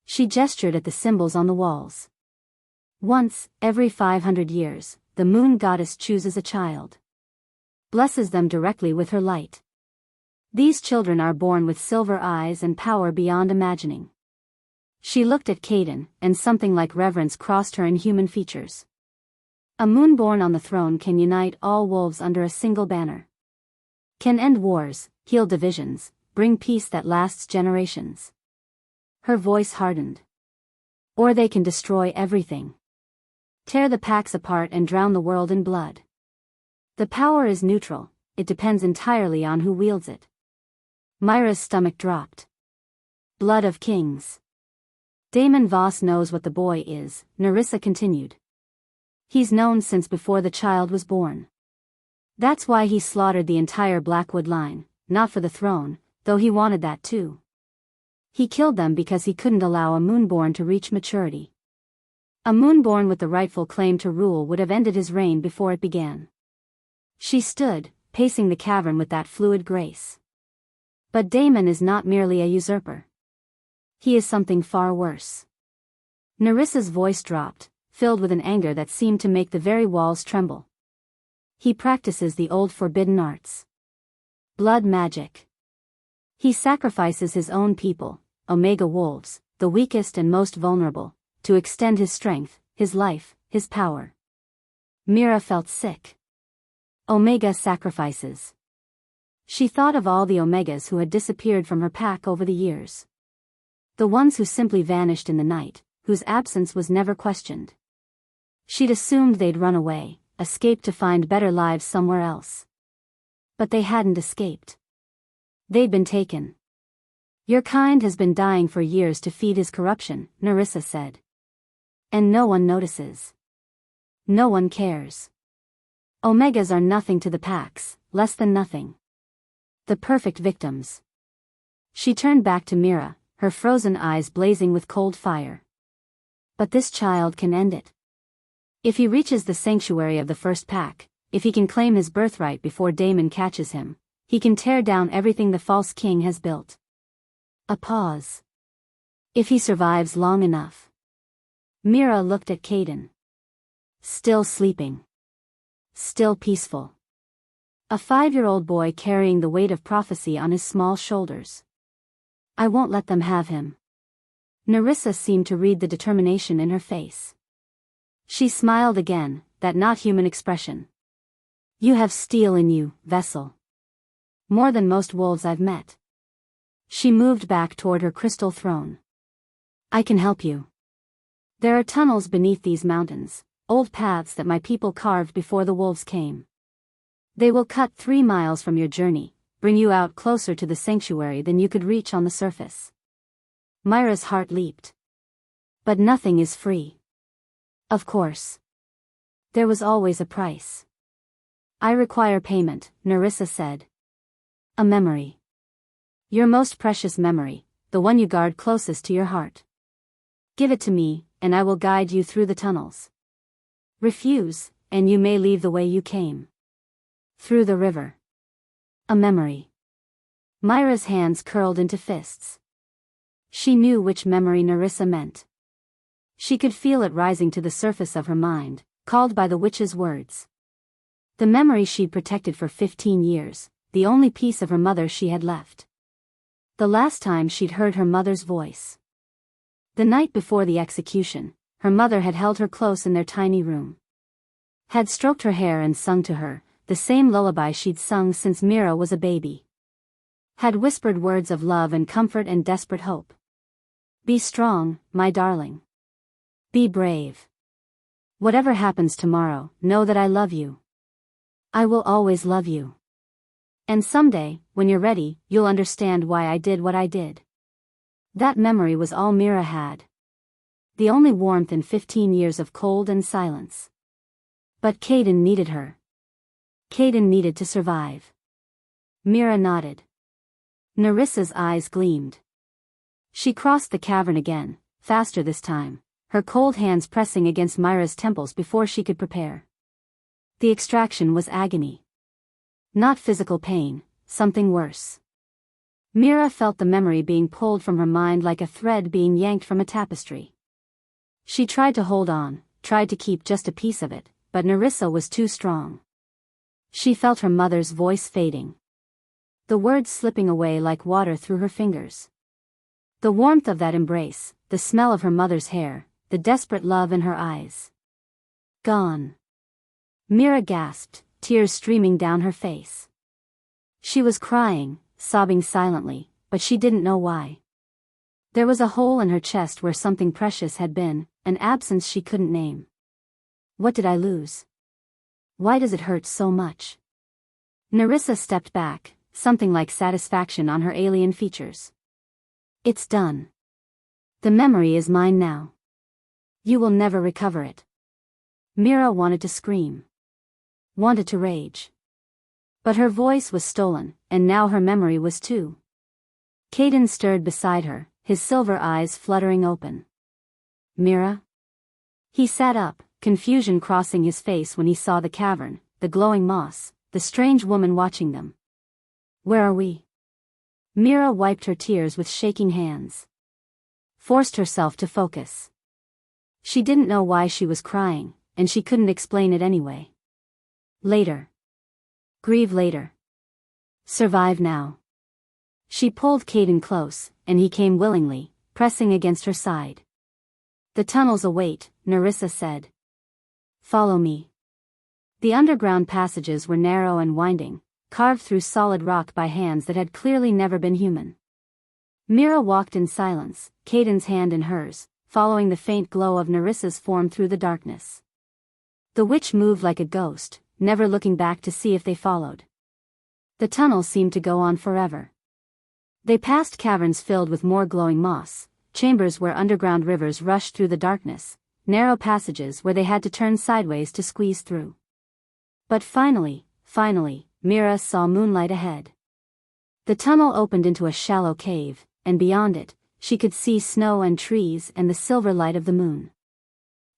She gestured at the symbols on the walls. "Once, every 500 years, the moon goddess chooses a child. Blesses them directly with her light. These children are born with silver eyes and power beyond imagining." She looked at Caden, and something like reverence crossed her inhuman features. "A moon born on the throne can unite all wolves under a single banner. Can end wars, heal divisions, bring peace that lasts generations." Her voice hardened. "Or they can destroy everything. Tear the packs apart and drown the world in blood. The power is neutral, it depends entirely on who wields it." Myra's stomach dropped. "Blood of kings. Damon Voss knows what the boy is," Nerissa continued. "He's known since before the child was born. That's why he slaughtered the entire Blackwood line, not for the throne, though he wanted that too. He killed them because he couldn't allow a moonborn to reach maturity. A moonborn with the rightful claim to rule would have ended his reign before it began." She stood, pacing the cavern with that fluid grace. "But Damon is not merely a usurper. He is something far worse." Nerissa's voice dropped, filled with an anger that seemed to make the very walls tremble. "He practices the old forbidden arts. Blood magic. He sacrifices his own people, Omega wolves, the weakest and most vulnerable, to extend his strength, his life, his power." Mira felt sick. Omega sacrifices. She thought of all the Omegas who had disappeared from her pack over the years. The ones who simply vanished in the night, whose absence was never questioned. She'd assumed they'd run away, escaped to find better lives somewhere else. But they hadn't escaped. They'd been taken. "Your kind has been dying for years to feed his corruption," Nerissa said. "And no one notices. No one cares. Omegas are nothing to the packs, less than nothing. The perfect victims." She turned back to Mira, her frozen eyes blazing with cold fire. "But this child can end it. If he reaches the sanctuary of the first pack, if he can claim his birthright before Damon catches him, he can tear down everything the false king has built." A pause. "If he survives long enough." Mira looked at Caden. Still sleeping. Still peaceful. A 5-year-old boy carrying the weight of prophecy on his small shoulders. "I won't let them have him." Nerissa seemed to read the determination in her face. She smiled again, that not human expression. "You have steel in you, vessel. More than most wolves I've met." She moved back toward her crystal throne. "I can help you. There are tunnels beneath these mountains, old paths that my people carved before the wolves came. They will cut 3 miles from your journey, bring you out closer to the sanctuary than you could reach on the surface." Myra's heart leaped. "But nothing is free." "Of course. There was always a price." "I require payment," Nerissa said. "A memory. Your most precious memory, the one you guard closest to your heart. Give it to me, and I will guide you through the tunnels. Refuse, and you may leave the way you came. Through the river. A memory. Myra's hands curled into fists. She knew which memory Nerissa meant. She could feel it rising to the surface of her mind, called by the witch's words. The memory she'd protected for 15 years, the only piece of her mother she had left. The last time she'd heard her mother's voice. The night before the execution, her mother had held her close in their tiny room. Had stroked her hair and sung to her, the same lullaby she'd sung since Mira was a baby. Had whispered words of love and comfort and desperate hope. Be strong, my darling. Be brave. Whatever happens tomorrow, know that I love you. I will always love you. And someday, when you're ready, you'll understand why I did what I did. That memory was all Mira had. The only warmth in 15 years of cold and silence. But Caden needed her. Caden needed to survive. Mira nodded. Nerissa's eyes gleamed. She crossed the cavern again, faster this time, her cold hands pressing against Myra's temples before she could prepare. The extraction was agony. Not physical pain, something worse. Mira felt the memory being pulled from her mind like a thread being yanked from a tapestry. She tried to hold on, tried to keep just a piece of it, but Nerissa was too strong. She felt her mother's voice fading. The words slipping away like water through her fingers. The warmth of that embrace, the smell of her mother's hair, the desperate love in her eyes. Gone. Mira gasped, tears streaming down her face. She was crying, sobbing silently, but she didn't know why. There was a hole in her chest where something precious had been, an absence she couldn't name. What did I lose? Why does it hurt so much? Nerissa stepped back, something like satisfaction on her alien features. It's done. The memory is mine now. You will never recover it. Mira wanted to scream. Wanted to rage. But her voice was stolen, and now her memory was too. Caden stirred beside her, his silver eyes fluttering open. Mira? He sat up, confusion crossing his face when he saw the cavern, the glowing moss, the strange woman watching them. Where are we? Mira wiped her tears with shaking hands. Forced herself to focus. She didn't know why she was crying, and she couldn't explain it anyway. Later. Grieve later. Survive now. She pulled Caden close, and he came willingly, pressing against her side. The tunnels await, Nerissa said. Follow me. The underground passages were narrow and winding, carved through solid rock by hands that had clearly never been human. Mira walked in silence, Caden's hand in hers, following the faint glow of Nerissa's form through the darkness. The witch moved like a ghost, never looking back to see if they followed. The tunnel seemed to go on forever. They passed caverns filled with more glowing moss, chambers where underground rivers rushed through the darkness, narrow passages where they had to turn sideways to squeeze through. But finally, Mira saw moonlight ahead. The tunnel opened into a shallow cave, and beyond it, she could see snow and trees and the silver light of the moon.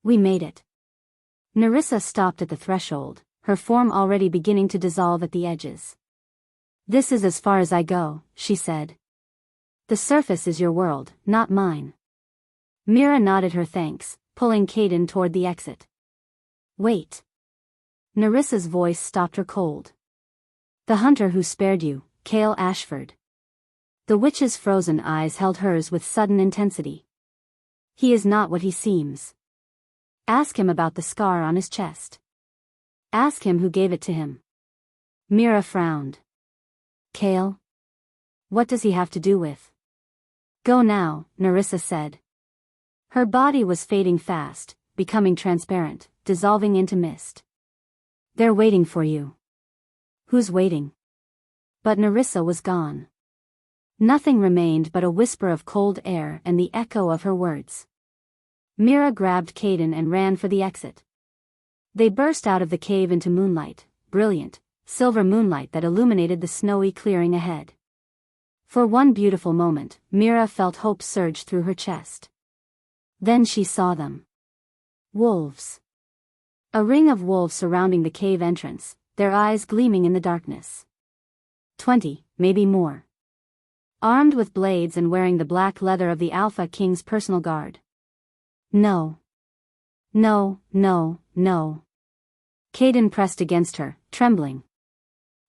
We made it. Nerissa stopped at the threshold, her form already beginning to dissolve at the edges. This is as far as I go, she said. The surface is your world, not mine. Mira nodded her thanks, pulling Caden toward the exit. Wait. Nerissa's voice stopped her cold. The hunter who spared you, Cale Ashford. The witch's frozen eyes held hers with sudden intensity. He is not what he seems. Ask him about the scar on his chest. Ask him who gave it to him. Mira frowned. Cale? What does he have to do with? Go now, Nerissa said. Her body was fading fast, becoming transparent, dissolving into mist. They're waiting for you. Who's waiting? But Nerissa was gone. Nothing remained but a whisper of cold air and the echo of her words. Mira grabbed Caden and ran for the exit. They burst out of the cave into moonlight, brilliant, silver moonlight that illuminated the snowy clearing ahead. For one beautiful moment, Mira felt hope surge through her chest. Then she saw them. Wolves. A ring of wolves surrounding the cave entrance, their eyes gleaming in the darkness. 20, maybe more. Armed with blades and wearing the black leather of the Alpha King's personal guard. No. No, no, no. Caden pressed against her, trembling.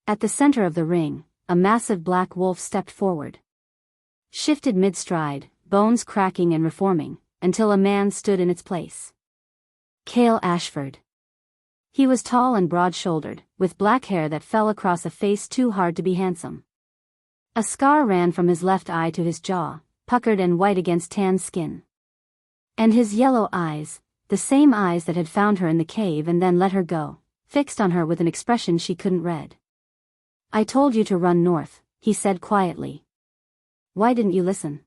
At the center of the ring, a massive black wolf stepped forward. Shifted mid-stride, bones cracking and reforming, until a man stood in its place. Cale Ashford. He was tall and broad-shouldered, with black hair that fell across a face too hard to be handsome. A scar ran from his left eye to his jaw, puckered and white against tan skin. And his yellow eyes, the same eyes that had found her in the cave and then let her go, fixed on her with an expression she couldn't read. "I told you to run north," he said quietly. "Why didn't you listen?"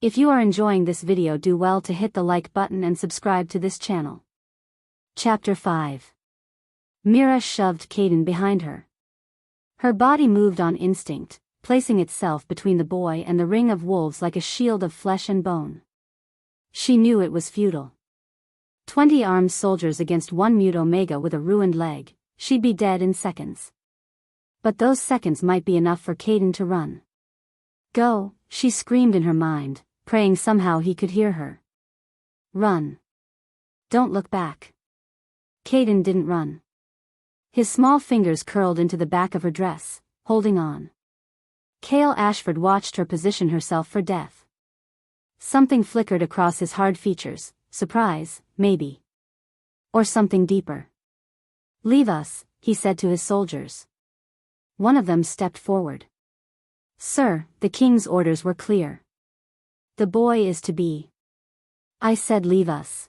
If you are enjoying this video, do well to hit the like button and subscribe to this channel. Chapter 5. Mira shoved Caden behind her. Her body moved on instinct, placing itself between the boy and the ring of wolves like a shield of flesh and bone. She knew it was futile. 20 armed soldiers against one mute Omega with a ruined leg, she'd be dead in seconds. But those seconds might be enough for Caden to run. "Go," she screamed in her mind, praying somehow he could hear her. "Run. Don't look back." Caden didn't run. His small fingers curled into the back of her dress, holding on. Cale Ashford watched her position herself for death. Something flickered across his hard features, surprise, maybe. Or something deeper. "Leave us," he said to his soldiers. One of them stepped forward. "Sir, the king's orders were clear. The boy is to be." "I said leave us."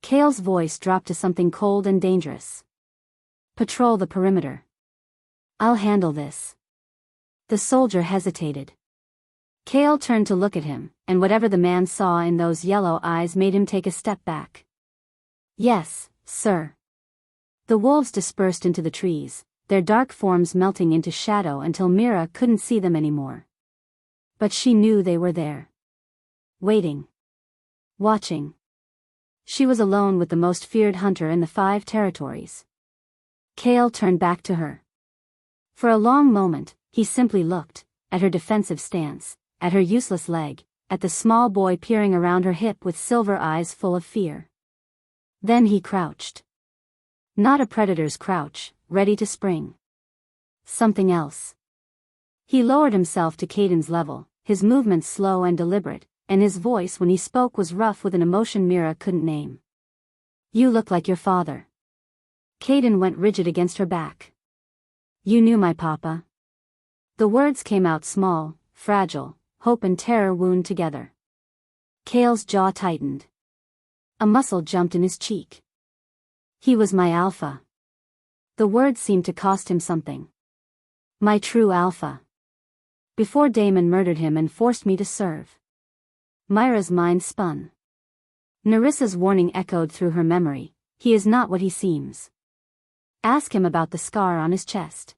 Cale's voice dropped to something cold and dangerous. "Patrol the perimeter. I'll handle this." The soldier hesitated. Cale turned to look at him, and whatever the man saw in those yellow eyes made him take a step back. "Yes, sir." The wolves dispersed into the trees, their dark forms melting into shadow until Mira couldn't see them anymore. But she knew they were there. Waiting. Watching. She was alone with the most feared hunter in the 5 territories. Cale turned back to her. For a long moment, he simply looked, at her defensive stance, at her useless leg, at the small boy peering around her hip with silver eyes full of fear. Then he crouched. Not a predator's crouch, ready to spring. Something else. He lowered himself to Caden's level, his movements slow and deliberate, and his voice when he spoke was rough with an emotion Mira couldn't name. "You look like your father." Caden went rigid against her back. "You knew my papa." The words came out small, fragile, hope and terror wound together. Cale's jaw tightened. A muscle jumped in his cheek. "He was my alpha." The words seemed to cost him something. "My true alpha. Before Damon murdered him and forced me to serve." Myra's mind spun. Nerissa's warning echoed through her memory, "He is not what he seems. Ask him about the scar on his chest."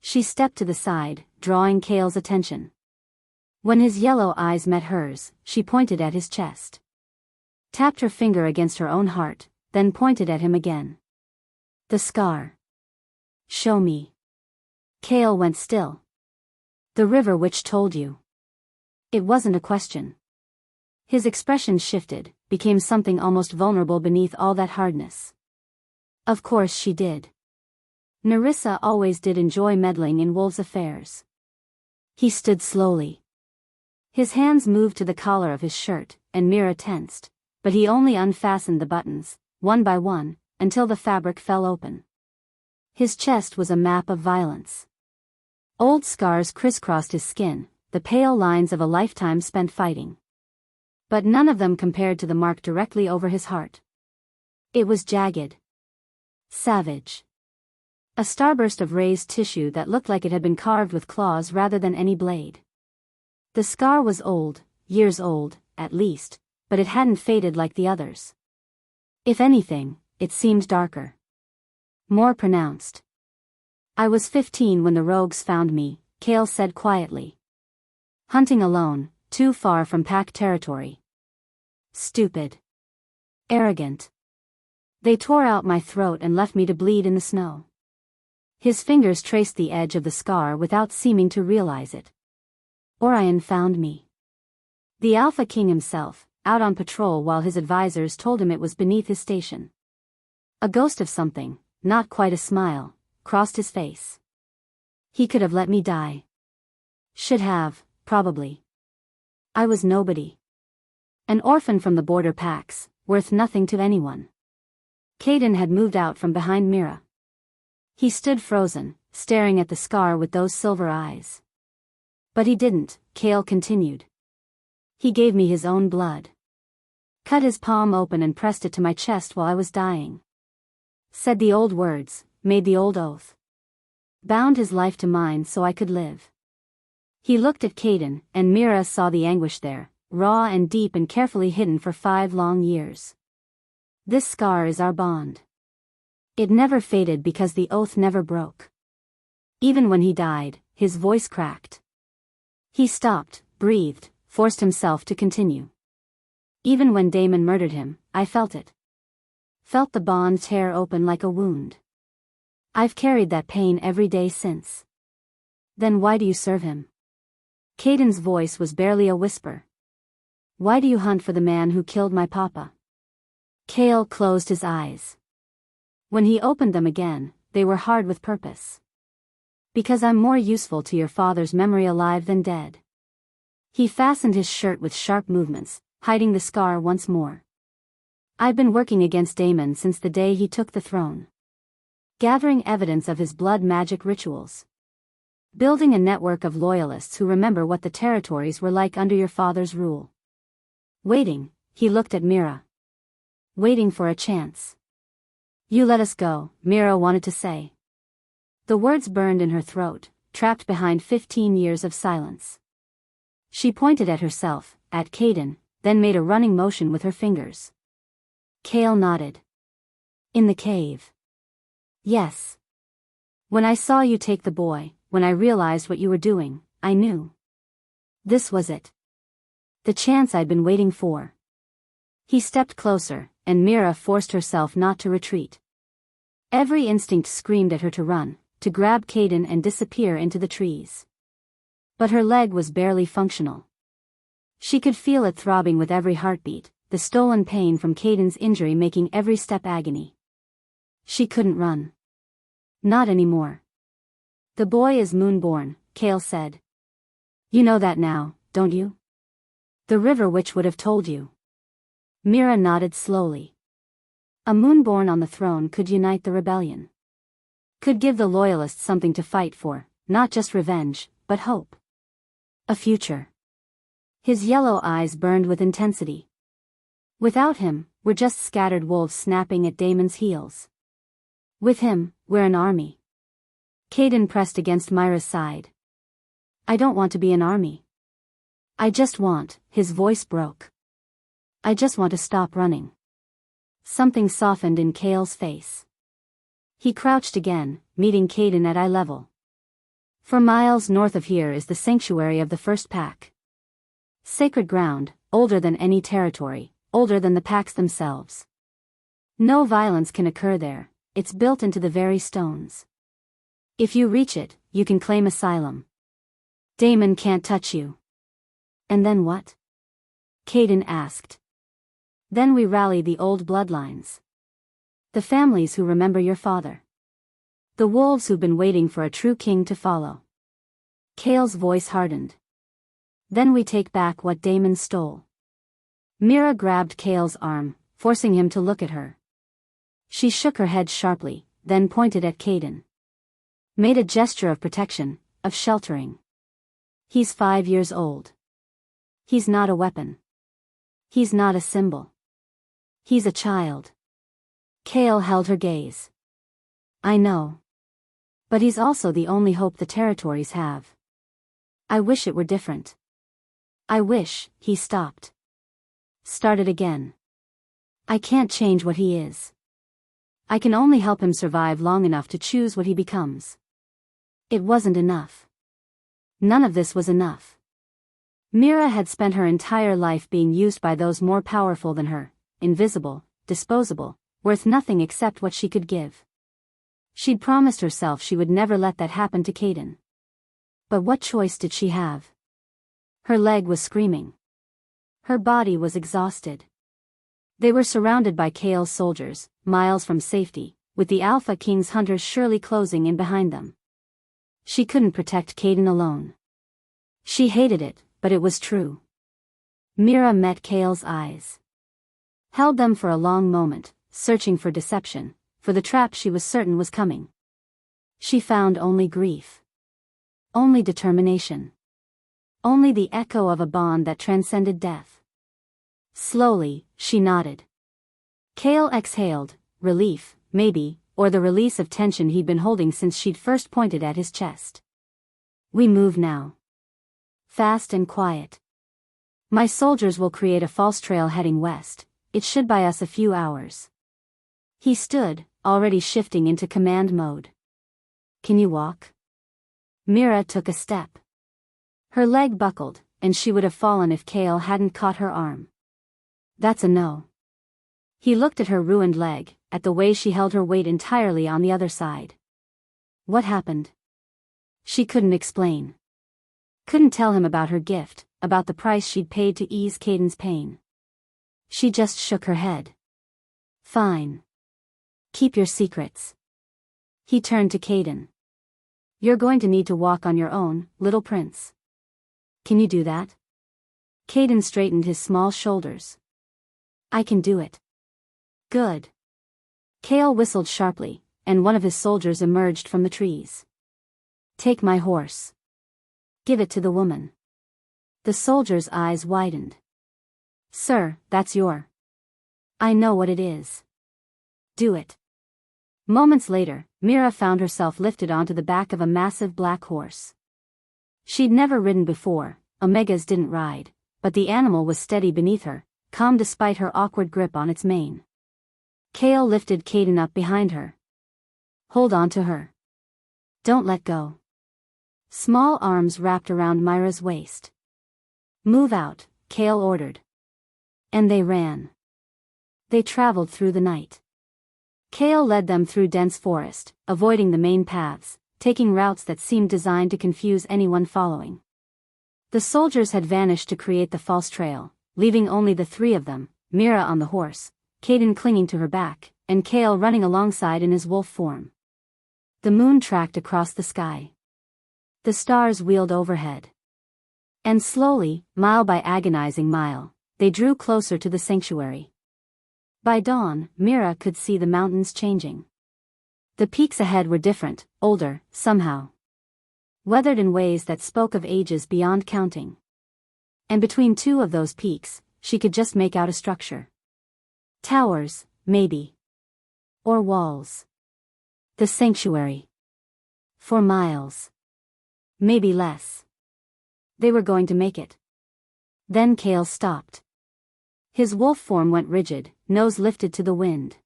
She stepped to the side, drawing Cale's attention. When his yellow eyes met hers, she pointed at his chest. Tapped her finger against her own heart, then pointed at him again. "The scar. Show me." Cale went still. "The river witch told you." It wasn't a question. His expression shifted, became something almost vulnerable beneath all that hardness. "Of course she did. Nerissa always did enjoy meddling in wolves' affairs." He stood slowly. His hands moved to the collar of his shirt, and Mira tensed, but he only unfastened the buttons, one by one, until the fabric fell open. His chest was a map of violence. Old scars crisscrossed his skin, the pale lines of a lifetime spent fighting. But none of them compared to the mark directly over his heart. It was jagged. Savage. A starburst of raised tissue that looked like it had been carved with claws rather than any blade. The scar was old, years old, at least, but it hadn't faded like the others. If anything, it seemed darker. More pronounced. "I was 15 when the rogues found me," Cale said quietly. Hunting alone, too far from pack territory. Stupid. Arrogant. They tore out my throat and left me to bleed in the snow. His fingers traced the edge of the scar without seeming to realize it. Orion found me. The Alpha King himself, out on patrol while his advisors told him it was beneath his station. A ghost of something, not quite a smile, crossed his face. He could have let me die. Should have, probably. I was nobody. An orphan from the border packs, worth nothing to anyone. Caden had moved out from behind Mira. He stood frozen, staring at the scar with those silver eyes. But he didn't, Cale continued. He gave me his own blood. Cut his palm open and pressed it to my chest while I was dying. Said the old words, made the old oath. Bound his life to mine so I could live. He looked at Caden, and Mira saw the anguish there, raw and deep and carefully hidden for 5 long years. This scar is our bond. It never faded because the oath never broke. Even when he died, his voice cracked. He stopped, breathed, forced himself to continue. Even when Damon murdered him, I felt it. Felt the bond tear open like a wound. I've carried that pain every day since. Then why do you serve him? Caden's voice was barely a whisper. Why do you hunt for the man who killed my papa? Cale closed his eyes. When he opened them again, they were hard with purpose. Because I'm more useful to your father's memory alive than dead. He fastened his shirt with sharp movements, hiding the scar once more. I've been working against Damon since the day he took the throne. Gathering evidence of his blood magic rituals. Building a network of loyalists who remember what the territories were like under your father's rule. Waiting, he looked at Mira. Waiting for a chance. You let us go, Mira wanted to say. The words burned in her throat, trapped behind 15 years of silence. She pointed at herself, at Caden, then made a running motion with her fingers. Cale nodded. In the cave. Yes. When I saw you take the boy, when I realized what you were doing, I knew. This was it. The chance I'd been waiting for. He stepped closer, and Mira forced herself not to retreat. Every instinct screamed at her to run, to grab Caden and disappear into the trees. But her leg was barely functional. She could feel it throbbing with every heartbeat, the stolen pain from Caden's injury making every step agony. She couldn't run. Not anymore. The boy is moonborn, Cale said. You know that now, don't you? The river witch would have told you. Mira nodded slowly. A moonborn on the throne could unite the rebellion. Could give the loyalists something to fight for, not just revenge, but hope. A future. His yellow eyes burned with intensity. Without him, we're just scattered wolves snapping at Damon's heels. With him, we're an army. Caden pressed against Myra's side. I don't want to be an army. I just want, his voice broke. I just want to stop running. Something softened in Cale's face. He crouched again, meeting Caden at eye level. For miles north of here is the sanctuary of the first pack. Sacred ground, older than any territory, older than the packs themselves. No violence can occur there, it's built into the very stones. If you reach it, you can claim asylum. Damon can't touch you. And then what? Caden asked. Then we rally the old bloodlines. The families who remember your father. The wolves who've been waiting for a true king to follow. Cale's voice hardened. Then we take back what Damon stole. Mira grabbed Cale's arm, forcing him to look at her. She shook her head sharply, then pointed at Caden. Made a gesture of protection, of sheltering. He's 5 years old. He's not a weapon. He's not a symbol. He's a child. Cale held her gaze. I know. But he's also the only hope the territories have. I wish it were different. I wish, he stopped. Started again. I can't change what he is. I can only help him survive long enough to choose what he becomes. It wasn't enough. None of this was enough. Mira had spent her entire life being used by those more powerful than her, invisible, disposable, worth nothing except what she could give. She'd promised herself she would never let that happen to Caden. But what choice did she have? Her leg was screaming. Her body was exhausted. They were surrounded by Kale's soldiers, miles from safety, with the Alpha King's hunters surely closing in behind them. She couldn't protect Caden alone. She hated it, but it was true. Mira met Kale's eyes. Held them for a long moment, searching for deception, for the trap she was certain was coming. She found only grief. Only determination. Only the echo of a bond that transcended death. Slowly, she nodded. Kale exhaled, relief, maybe, or the release of tension he'd been holding since she'd first pointed at his chest. We move now. Fast and quiet. My soldiers will create a false trail heading west. It should buy us a few hours. He stood, already shifting into command mode. Can you walk? Mira took a step. Her leg buckled, and she would have fallen if Kale hadn't caught her arm. That's a no. He looked at her ruined leg, at the way she held her weight entirely on the other side. What happened? She couldn't explain. Couldn't tell him about her gift, about the price she'd paid to ease Caden's pain. She just shook her head. Fine. Keep your secrets. He turned to Caden. You're going to need to walk on your own, little prince. Can you do that? Caden straightened his small shoulders. I can do it. Good. Kale whistled sharply, and one of his soldiers emerged from the trees. Take my horse. Give it to the woman. The soldier's eyes widened. Sir, that's your. I know what it is. Do it. Moments later, Mira found herself lifted onto the back of a massive black horse. She'd never ridden before, Omegas didn't ride, but the animal was steady beneath her, calm despite her awkward grip on its mane. Kale lifted Caden up behind her. Hold on to her. Don't let go. Small arms wrapped around Myra's waist. Move out, Kale ordered. And they ran. They traveled through the night. Kale led them through dense forest, avoiding the main paths, taking routes that seemed designed to confuse anyone following. The soldiers had vanished to create the false trail, leaving only the three of them, Mira on the horse, Caden clinging to her back, and Kale running alongside in his wolf form. The moon tracked across the sky. The stars wheeled overhead. And slowly, mile by agonizing mile, they drew closer to the sanctuary. By dawn, Mira could see the mountains changing. The peaks ahead were different, older, somehow. Weathered in ways that spoke of ages beyond counting. And between two of those peaks, she could just make out a structure. Towers, maybe. Or walls. The sanctuary. For miles. Maybe less. They were going to make it. Then Kale stopped. His wolf form went rigid, nose lifted to the wind.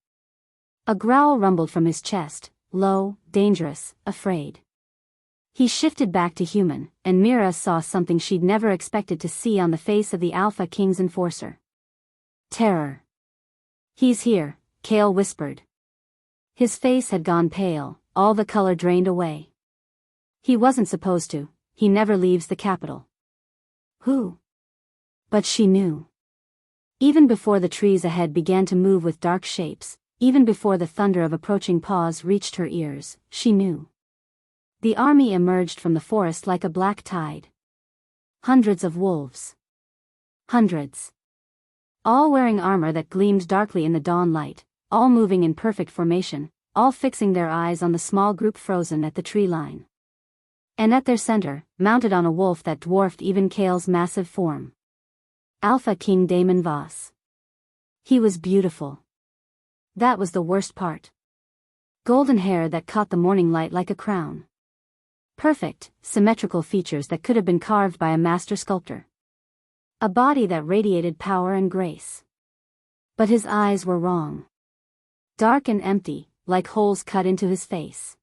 A growl rumbled from his chest, low, dangerous, afraid. He shifted back to human, and Mira saw something she'd never expected to see on the face of the Alpha King's enforcer. Terror. He's here, Kale whispered. His face had gone pale, all the color drained away. He wasn't supposed to, he never leaves the capital. Who? But she knew. Even before the trees ahead began to move with dark shapes, even before the thunder of approaching paws reached her ears, she knew. The army emerged from the forest like a black tide. Hundreds of wolves. Hundreds. All wearing armor that gleamed darkly in the dawn light, all moving in perfect formation, all fixing their eyes on the small group frozen at the tree line. And at their center, mounted on a wolf that dwarfed even Kale's massive form. Alpha King Damon Voss. He was beautiful. That was the worst part. Golden hair that caught the morning light like a crown. Perfect, symmetrical features that could have been carved by a master sculptor. A body that radiated power and grace. But his eyes were wrong. Dark and empty, like holes cut into his face.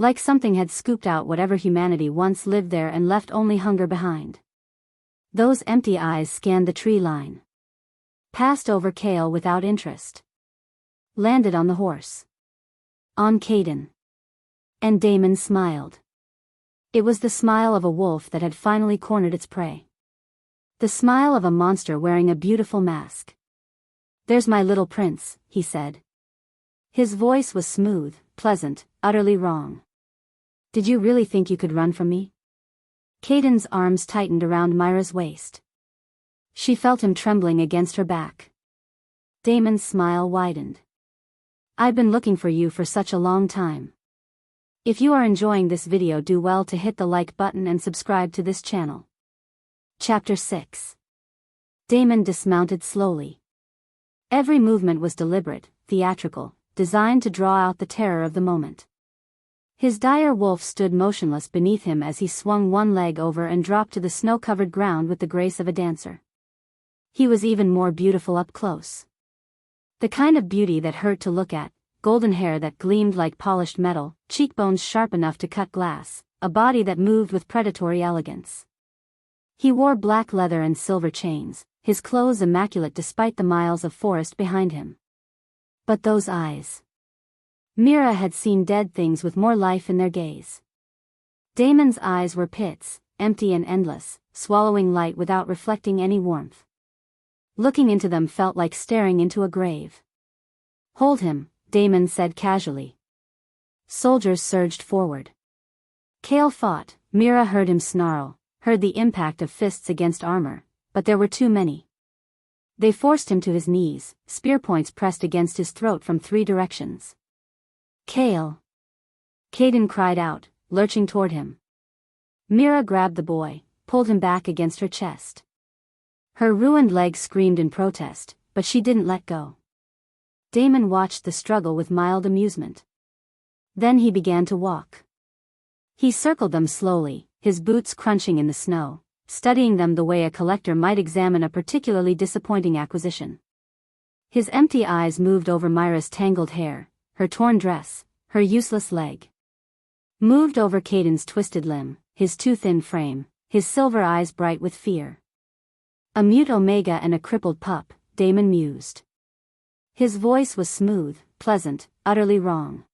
Like something had scooped out whatever humanity once lived there and left only hunger behind. Those empty eyes scanned the tree line. Passed over Cale without interest. Landed on the horse. On Caden. And Damon smiled. It was the smile of a wolf that had finally cornered its prey. The smile of a monster wearing a beautiful mask. "There's my little prince," he said. His voice was smooth, pleasant, utterly wrong. "Did you really think you could run from me?" Caden's arms tightened around Myra's waist. She felt him trembling against her back. Damon's smile widened. "I've been looking for you for such a long time. If you are enjoying this video, do well to hit the like button and subscribe to this channel." Chapter 6. Damon dismounted slowly. Every movement was deliberate, theatrical, designed to draw out the terror of the moment. His dire wolf stood motionless beneath him as he swung one leg over and dropped to the snow-covered ground with the grace of a dancer. He was even more beautiful up close. The kind of beauty that hurt to look at, golden hair that gleamed like polished metal, cheekbones sharp enough to cut glass, a body that moved with predatory elegance. He wore black leather and silver chains, his clothes immaculate despite the miles of forest behind him. But those eyes. Mira had seen dead things with more life in their gaze. Damon's eyes were pits, empty and endless, swallowing light without reflecting any warmth. Looking into them felt like staring into a grave. "Hold him," Damon said casually. Soldiers surged forward. Cale fought. Mira heard him snarl, heard the impact of fists against armor, but there were too many. They forced him to his knees, spear points pressed against his throat from 3 directions. "Cale!" Caden cried out, lurching toward him. Mira grabbed the boy, pulled him back against her chest. Her ruined leg screamed in protest, but she didn't let go. Damon watched the struggle with mild amusement. Then he began to walk. He circled them slowly, his boots crunching in the snow, studying them the way a collector might examine a particularly disappointing acquisition. His empty eyes moved over Myra's tangled hair, her torn dress, her useless leg. Moved over Caden's twisted limb, his too thin frame, his silver eyes bright with fear. A mute omega and a crippled pup, Damon mused. His voice was smooth, pleasant, utterly wrong.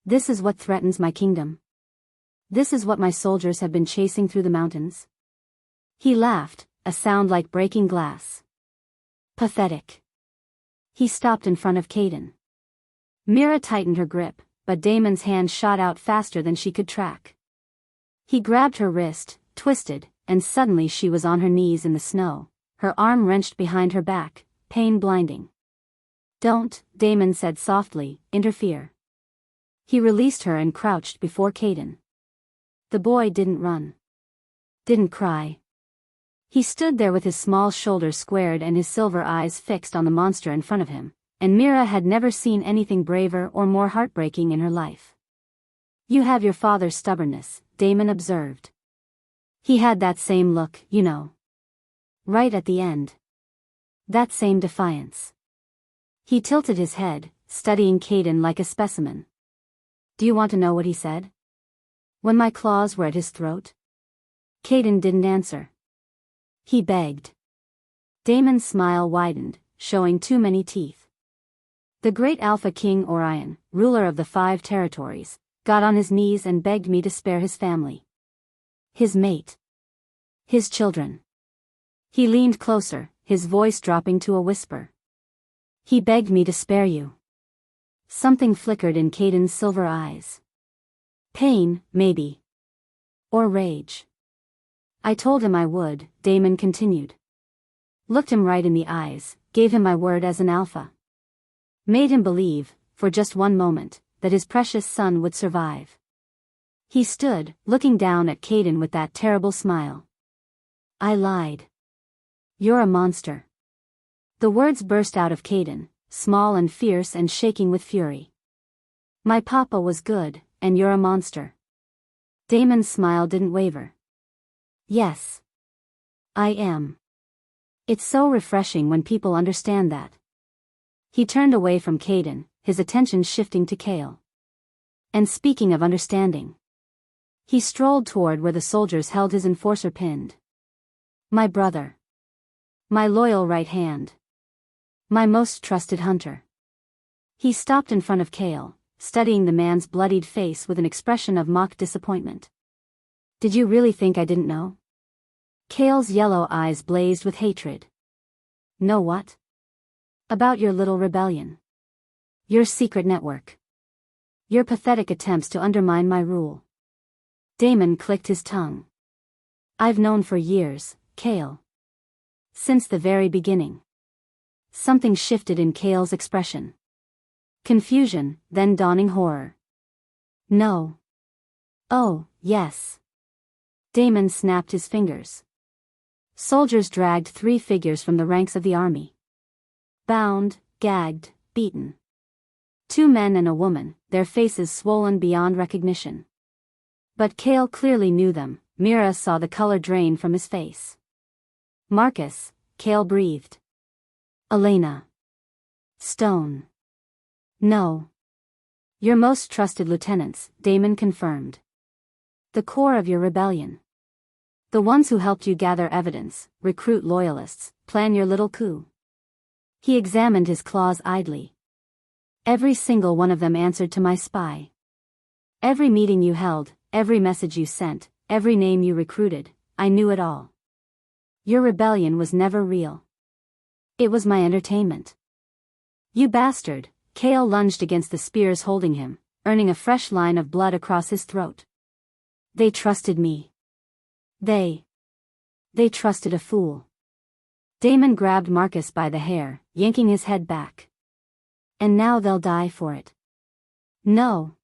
"This is what threatens my kingdom. This is what my soldiers have been chasing through the mountains." He laughed, a sound like breaking glass. "Pathetic." He stopped in front of Caden. Mira tightened her grip, but Damon's hand shot out faster than she could track. He grabbed her wrist, twisted, and suddenly she was on her knees in the snow, her arm wrenched behind her back, pain blinding. "Don't," Damon said softly, "interfere." He released her and crouched before Caden. The boy didn't run. Didn't cry. He stood there with his small shoulders squared and his silver eyes fixed on the monster in front of him, and Mira had never seen anything braver or more heartbreaking in her life. "You have your father's stubbornness," Damon observed. "He had that same look, you know. Right at the end. That same defiance." He tilted his head, studying Caden like a specimen. "Do you want to know what he said? When my claws were at his throat?" Caden didn't answer. He begged. Damon's smile widened, showing too many teeth. "The great Alpha King Orion, ruler of the 5 territories, got on his knees and begged me to spare his family. His mate. His children." He leaned closer, his voice dropping to a whisper. "He begged me to spare you." Something flickered in Caden's silver eyes. Pain, maybe. Or rage. "I told him I would," Damon continued. "Looked him right in the eyes, gave him my word as an alpha. Made him believe, for just one moment, that his precious son would survive." He stood, looking down at Caden with that terrible smile. "I lied. You're a monster." The words burst out of Caden, small and fierce and shaking with fury. "My papa was good, and you're a monster." Damon's smile didn't waver. "Yes. I am. It's so refreshing when people understand that." He turned away from Caden, his attention shifting to Cale. "And speaking of understanding." He strolled toward where the soldiers held his enforcer pinned. My brother. My loyal right hand. My most trusted hunter. He stopped in front of Cale, studying the man's bloodied face with an expression of mock disappointment. Did you really think I didn't know? Cale's yellow eyes blazed with hatred. Know what? About your little rebellion. Your secret network. Your pathetic attempts to undermine my rule. Damon clicked his tongue. I've known for years, Cale. Since the very beginning. Something shifted in Cale's expression. Confusion, then dawning horror. No. Oh, yes. Damon snapped his fingers. Soldiers dragged 3 figures from the ranks of the army. Bound, gagged, beaten. 2 men and a woman, their faces swollen beyond recognition. But Cale clearly knew them. Mira saw the color drain from his face. Marcus, Cale breathed. Elena. Stone. No. Your most trusted lieutenants, Damon confirmed. The core of your rebellion. The ones who helped you gather evidence, recruit loyalists, plan your little coup. He examined his claws idly. Every single one of them answered to my spy. Every meeting you held, every message you sent, every name you recruited, I knew it all. Your rebellion was never real. It was my entertainment. You bastard, Cale lunged against the spears holding him, earning a fresh line of blood across his throat. They trusted me. They trusted a fool. Damon grabbed Marcus by the hair, yanking his head back. And now they'll die for it. No.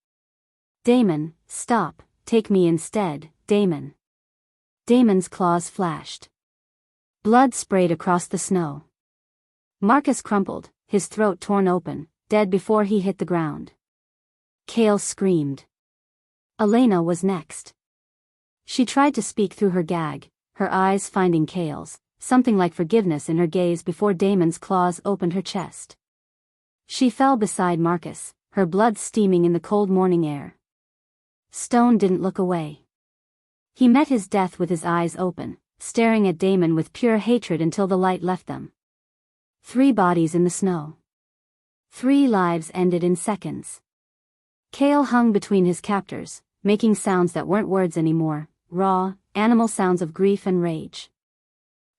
Damon, stop, take me instead, Damon. Damon's claws flashed. Blood sprayed across the snow. Marcus crumpled, his throat torn open, dead before he hit the ground. Cale screamed. Elena was next. She tried to speak through her gag, her eyes finding Cale's, something like forgiveness in her gaze before Damon's claws opened her chest. She fell beside Marcus, her blood steaming in the cold morning air. Stone didn't look away. He met his death with his eyes open, staring at Damon with pure hatred until the light left them. 3 bodies in the snow. 3 lives ended in seconds. Cale hung between his captors, making sounds that weren't words anymore, raw, animal sounds of grief and rage.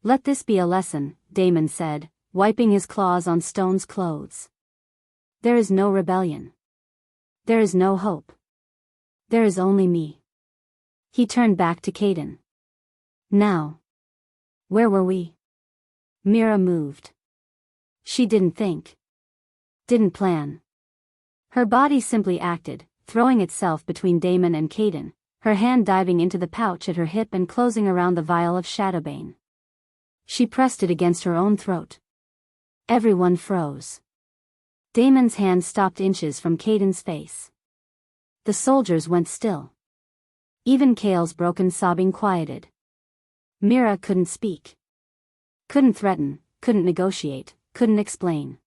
Let this be a lesson, Damon said, wiping his claws on Stone's clothes. There is no rebellion. There is no hope. There is only me. He turned back to Caden. Now. Where were we? Mira moved. She didn't think. Didn't plan. Her body simply acted, throwing itself between Damon and Caden, her hand diving into the pouch at her hip and closing around the vial of Shadowbane. She pressed it against her own throat. Everyone froze. Damon's hand stopped inches from Caden's face. The soldiers went still. Even Cale's broken sobbing quieted. Mira couldn't speak. Couldn't threaten, couldn't negotiate, couldn't explain.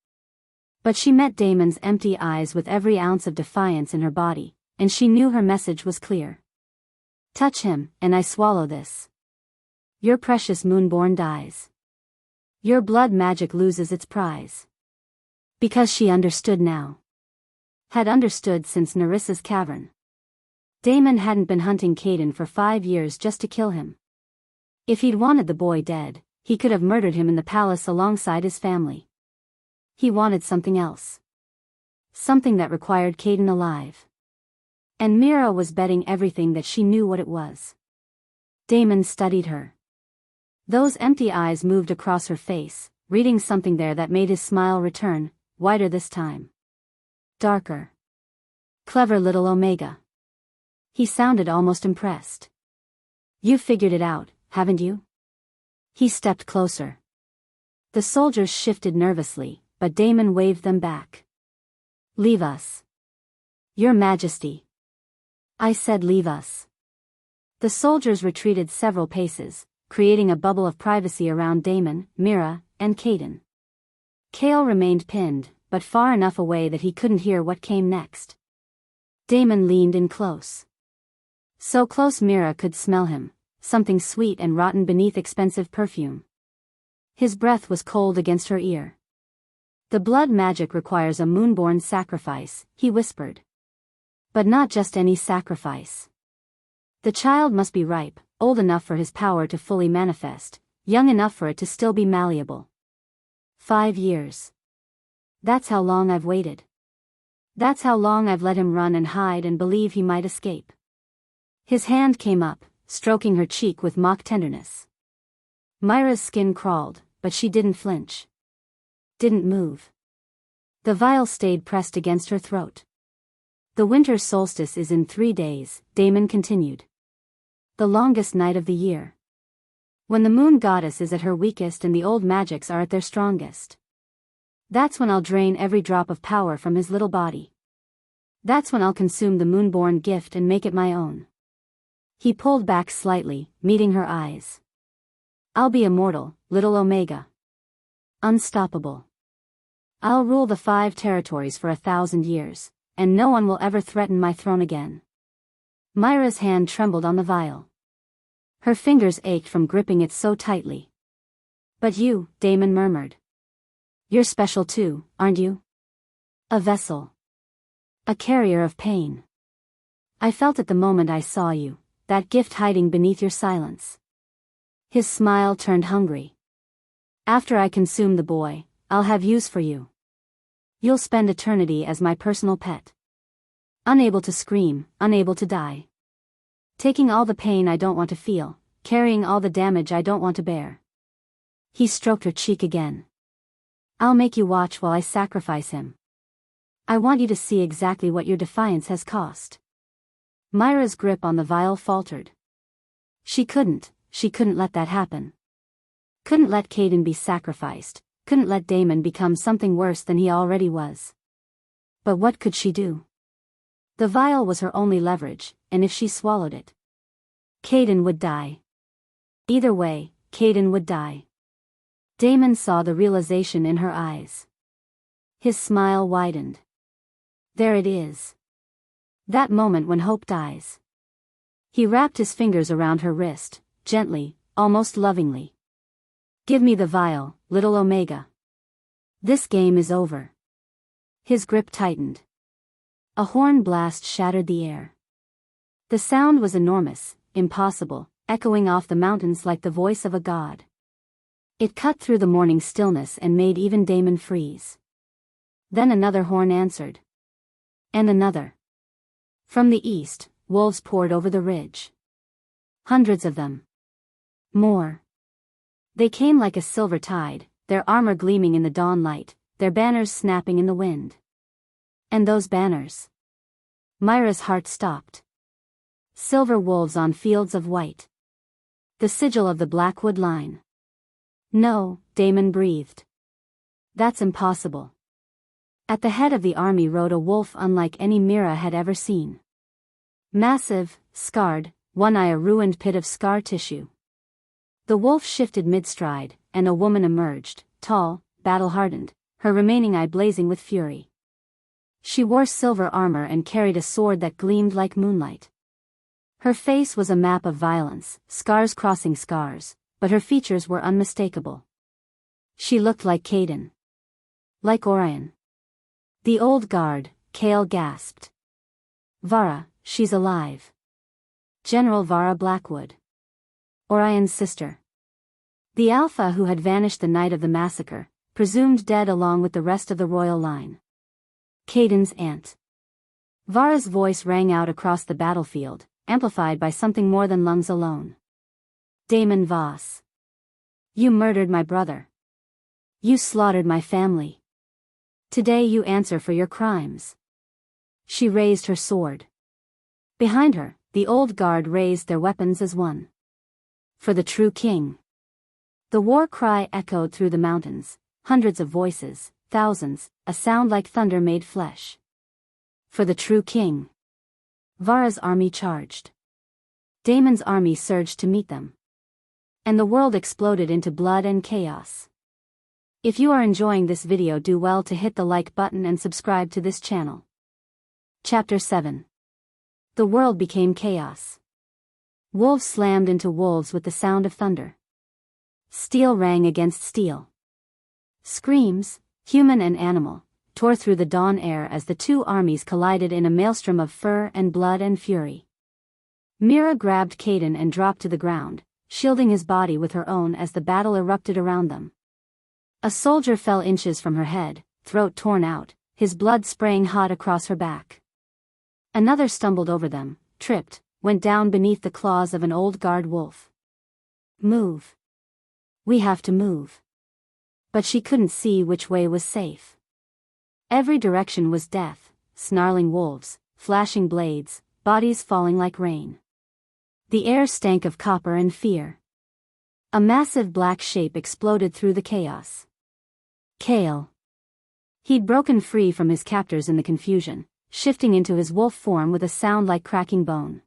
But she met Damon's empty eyes with every ounce of defiance in her body, and she knew her message was clear. Touch him, and I swallow this. Your precious moonborn dies. Your blood magic loses its prize. Because she understood now. Had understood since Nerissa's cavern. Damon hadn't been hunting Caden for 5 years just to kill him. If he'd wanted the boy dead, he could have murdered him in the palace alongside his family. He wanted something else. Something that required Caden alive. And Mira was betting everything that she knew what it was. Damon studied her. Those empty eyes moved across her face, reading something there that made his smile return, wider this time. Darker. Clever little Omega. He sounded almost impressed. You figured it out, haven't you? He stepped closer. The soldiers shifted nervously, but Damon waved them back. Leave us. Your Majesty. I said leave us. The soldiers retreated several paces, creating a bubble of privacy around Damon, Mira, and Caden. Cale remained pinned, but far enough away that he couldn't hear what came next. Damon leaned in close. So close Mira could smell him, something sweet and rotten beneath expensive perfume. His breath was cold against her ear. The blood magic requires a moonborn sacrifice, he whispered. But not just any sacrifice. The child must be ripe, old enough for his power to fully manifest, young enough for it to still be malleable. 5 years. That's how long I've waited. That's how long I've let him run and hide and believe he might escape. His hand came up, stroking her cheek with mock tenderness. Myra's skin crawled, but she didn't flinch. Didn't move. The vial stayed pressed against her throat. The winter solstice is in 3 days, Damon continued. The longest night of the year. When the moon goddess is at her weakest and the old magics are at their strongest. That's when I'll drain every drop of power from his little body. That's when I'll consume the moonborn gift and make it my own. He pulled back slightly, meeting her eyes. I'll be immortal, little Omega. Unstoppable. I'll rule the 5 territories for 1,000 years, and no one will ever threaten my throne again. Myra's hand trembled on the vial. Her fingers ached from gripping it so tightly. But you, Damon murmured. You're special too, aren't you? A vessel. A carrier of pain. I felt it the moment I saw you, that gift hiding beneath your silence. His smile turned hungry. After I consume the boy, I'll have use for you. You'll spend eternity as my personal pet. Unable to scream, unable to die. Taking all the pain I don't want to feel, carrying all the damage I don't want to bear. He stroked her cheek again. I'll make you watch while I sacrifice him. I want you to see exactly what your defiance has cost. Myra's grip on the vial faltered. She couldn't let that happen. Couldn't let Caden be sacrificed, couldn't let Damon become something worse than he already was. But what could she do? The vial was her only leverage, and if she swallowed it, Caden would die. Either way, Caden would die. Damon saw the realization in her eyes. His smile widened. There it is. That moment when hope dies. He wrapped his fingers around her wrist, gently, almost lovingly. Give me the vial, little Omega. This game is over. His grip tightened. A horn blast shattered the air. The sound was enormous, impossible, echoing off the mountains like the voice of a god. It cut through the morning stillness and made even Damon freeze. Then another horn answered. And another. From the east, wolves poured over the ridge. Hundreds of them. More. They came like a silver tide, their armor gleaming in the dawn light, their banners snapping in the wind. And those banners. Myra's heart stopped. Silver wolves on fields of white. The sigil of the Blackwood line. No, Damon breathed. That's impossible. At the head of the army rode a wolf unlike any Mira had ever seen. Massive, scarred, one eye a ruined pit of scar tissue. The wolf shifted mid-stride, and a woman emerged, tall, battle-hardened, her remaining eye blazing with fury. She wore silver armor and carried a sword that gleamed like moonlight. Her face was a map of violence, scars crossing scars, but her features were unmistakable. She looked like Caden. Like Orion. The old guard, Kale gasped. Vara, she's alive. General Vara Blackwood. Orion's sister. The Alpha who had vanished the night of the massacre, presumed dead along with the rest of the royal line. Caden's aunt. Vara's voice rang out across the battlefield, amplified by something more than lungs alone. Damon Voss. You murdered my brother. You slaughtered my family. Today you answer for your crimes. She raised her sword. Behind her, the old guard raised their weapons as one. For the true king. The war cry echoed through the mountains, hundreds of voices, thousands, a sound like thunder made flesh. For the true king. Vara's army charged. Damon's army surged to meet them. And the world exploded into blood and chaos. If you are enjoying this video, do well to hit the like button and subscribe to this channel. Chapter 7. The world became chaos. Wolves slammed into wolves with the sound of thunder. Steel rang against steel. Screams, human and animal, tore through the dawn air as the two armies collided in a maelstrom of fur and blood and fury. Mira grabbed Caden and dropped to the ground, shielding his body with her own as the battle erupted around them. A soldier fell inches from her head, throat torn out, his blood spraying hot across her back. Another stumbled over them, tripped, went down beneath the claws of an old guard wolf. Move. We have to move. But she couldn't see which way was safe. Every direction was death, snarling wolves, flashing blades, bodies falling like rain. The air stank of copper and fear. A massive black shape exploded through the chaos. Kale. He'd broken free from his captors in the confusion, shifting into his wolf form with a sound like cracking bone.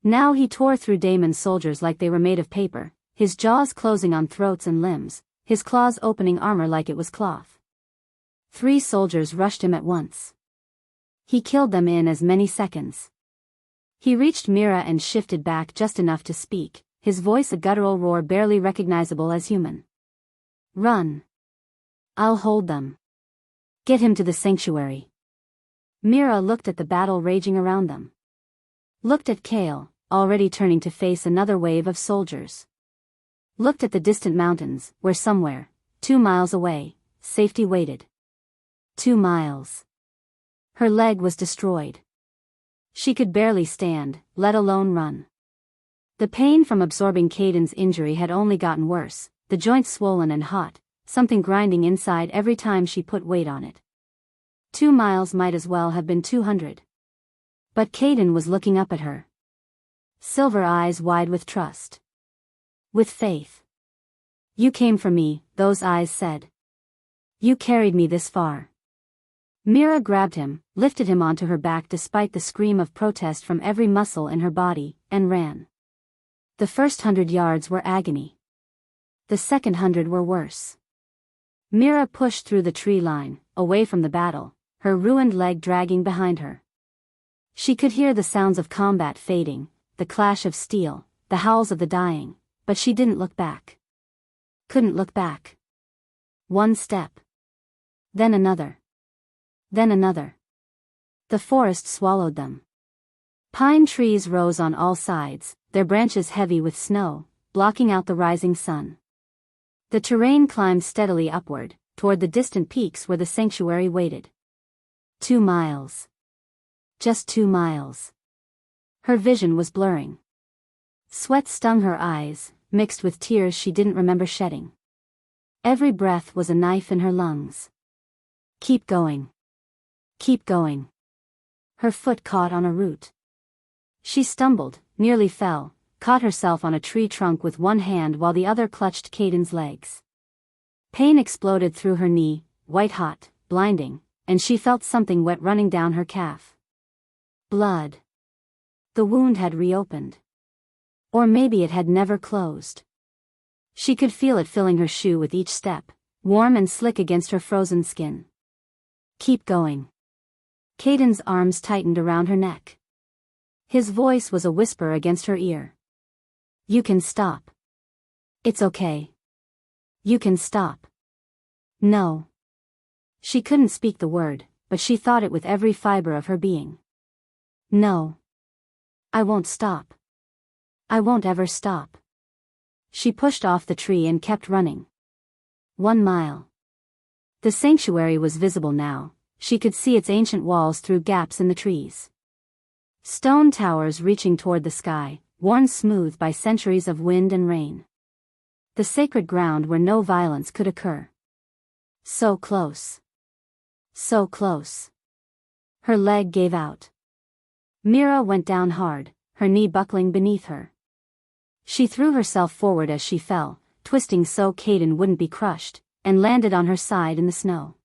Now he tore through Damon's soldiers like they were made of paper, his jaws closing on throats and limbs, his claws opening armor like it was cloth. 3 soldiers rushed him at once. He killed them in as many seconds. He reached Mira and shifted back just enough to speak, his voice a guttural roar barely recognizable as human. Run. I'll hold them. Get him to the sanctuary. Mira looked at the battle raging around them. Looked at Kale, already turning to face another wave of soldiers. Looked at the distant mountains, where somewhere, 2 miles away, safety waited. 2 miles. Her leg was destroyed. She could barely stand, let alone run. The pain from absorbing Caden's injury had only gotten worse, the joints swollen and hot, something grinding inside every time she put weight on it. 2 miles might as well have been 200. But Caden was looking up at her. Silver eyes wide with trust. With faith. You came for me, those eyes said. You carried me this far. Mira grabbed him, lifted him onto her back despite the scream of protest from every muscle in her body, and ran. The first 100 yards were agony. The second 100 were worse. Mira pushed through the tree line, away from the battle, her ruined leg dragging behind her. She could hear the sounds of combat fading, the clash of steel, the howls of the dying, but she didn't look back. Couldn't look back. 1 step. Then another. Then another. The forest swallowed them. Pine trees rose on all sides, their branches heavy with snow, blocking out the rising sun. The terrain climbed steadily upward, toward the distant peaks where the sanctuary waited. 2 miles. Just 2 miles. Her vision was blurring. Sweat stung her eyes, mixed with tears she didn't remember shedding. Every breath was a knife in her lungs. Keep going. Keep going. Her foot caught on a root. She stumbled, nearly fell, caught herself on a tree trunk with one hand while the other clutched Caden's legs. Pain exploded through her knee, white-hot, blinding, and she felt something wet running down her calf. Blood. The wound had reopened. Or maybe it had never closed. She could feel it filling her shoe with each step, warm and slick against her frozen skin. Keep going. Caden's arms tightened around her neck. His voice was a whisper against her ear. You can stop. It's okay. You can stop. No. She couldn't speak the word, but she thought it with every fiber of her being. No. I won't stop. I won't ever stop. She pushed off the tree and kept running. 1 mile. The sanctuary was visible now, she could see its ancient walls through gaps in the trees. Stone towers reaching toward the sky, worn smooth by centuries of wind and rain. The sacred ground where no violence could occur. So close. So close. Her leg gave out. Mira went down hard, her knee buckling beneath her. She threw herself forward as she fell, twisting so Caden wouldn't be crushed, and landed on her side in the snow.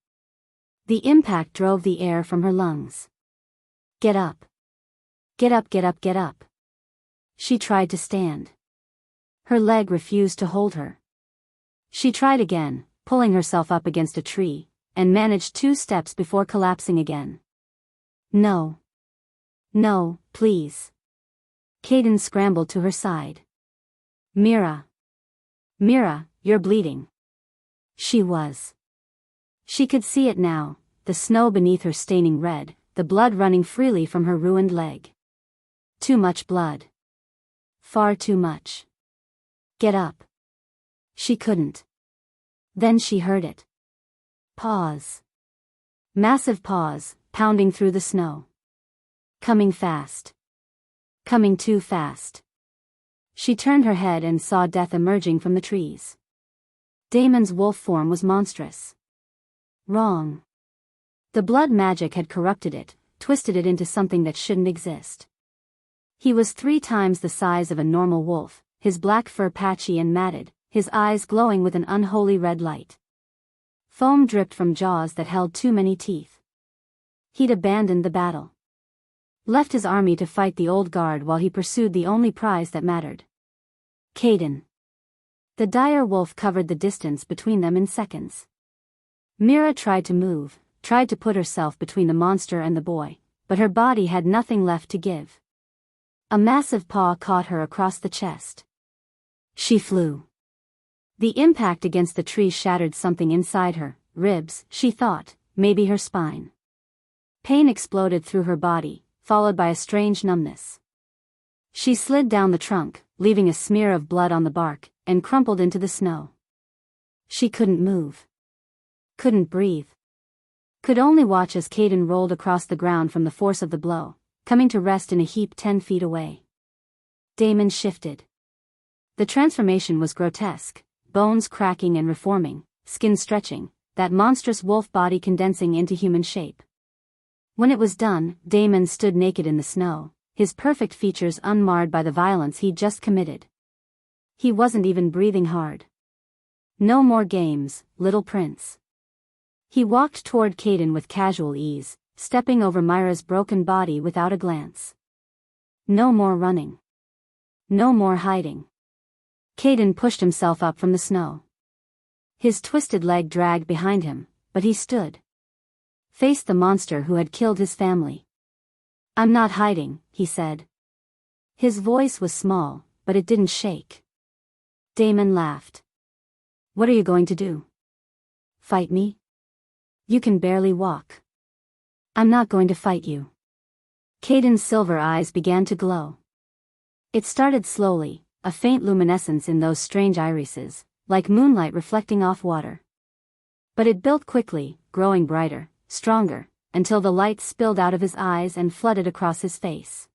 The impact drove the air from her lungs. Get up. Get up, get up, get up. She tried to stand. Her leg refused to hold her. She tried again, pulling herself up against a tree, and managed 2 steps before collapsing again. No. No, please. Caden scrambled to her side. Mira. Mira, you're bleeding. She was. She could see it now, the snow beneath her staining red, the blood running freely from her ruined leg. Too much blood. Far too much. Get up. She couldn't. Then she heard it. Pause. Massive pause, pounding through the snow. Coming fast. Coming too fast. She turned her head and saw death emerging from the trees. Damon's wolf form was monstrous. Wrong. The blood magic had corrupted it, twisted it into something that shouldn't exist. He was 3 times the size of a normal wolf, his black fur patchy and matted, his eyes glowing with an unholy red light. Foam dripped from jaws that held too many teeth. He'd abandoned the battle. Left his army to fight the old guard while he pursued the only prize that mattered. Caden. The dire wolf covered the distance between them in seconds. Mira tried to move, tried to put herself between the monster and the boy, but her body had nothing left to give. A massive paw caught her across the chest. She flew. The impact against the tree shattered something inside her, ribs, she thought, maybe her spine. Pain exploded through her body, followed by a strange numbness. She slid down the trunk, leaving a smear of blood on the bark, and crumpled into the snow. She couldn't move. Couldn't breathe. Could only watch as Caden rolled across the ground from the force of the blow, coming to rest in a heap 10 feet away. Damon shifted. The transformation was grotesque, bones cracking and reforming, skin stretching, that monstrous wolf body condensing into human shape. When it was done, Damon stood naked in the snow, his perfect features unmarred by the violence he'd just committed. He wasn't even breathing hard. No more games, little prince. He walked toward Caden with casual ease, stepping over Myra's broken body without a glance. No more running. No more hiding. Caden pushed himself up from the snow. His twisted leg dragged behind him, but he stood. Faced the monster who had killed his family. "I'm not hiding," he said. His voice was small, but it didn't shake. Damon laughed. "What are you going to do? Fight me? You can barely walk." "I'm not going to fight you." Caden's silver eyes began to glow. It started slowly, a faint luminescence in those strange irises, like moonlight reflecting off water. But it built quickly, growing brighter, stronger, until the light spilled out of his eyes and flooded across his face.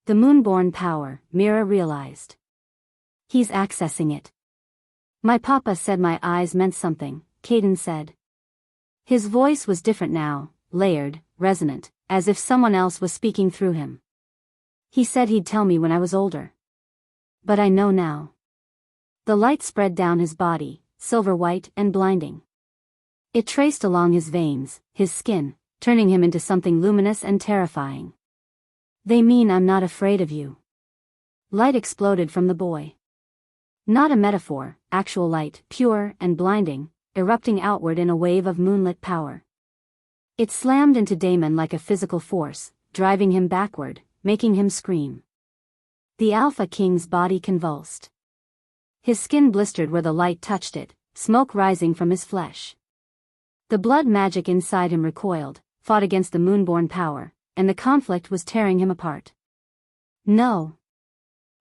The moonborn power, Mira realized. He's accessing it. "My papa said my eyes meant something," Caden said. His voice was different now, layered, resonant, as if someone else was speaking through him. "He said he'd tell me when I was older. But I know now." The light spread down his body, silver white and blinding. It traced along his veins, his skin, turning him into something luminous and terrifying. "They mean I'm not afraid of you." Light exploded from the boy. Not a metaphor, actual light, pure and blinding, erupting outward in a wave of moonlit power. It slammed into Damon like a physical force, driving him backward, making him scream. The Alpha King's body convulsed. His skin blistered where the light touched it, smoke rising from his flesh. The blood magic inside him recoiled, fought against the moonborn power, and the conflict was tearing him apart. "No!"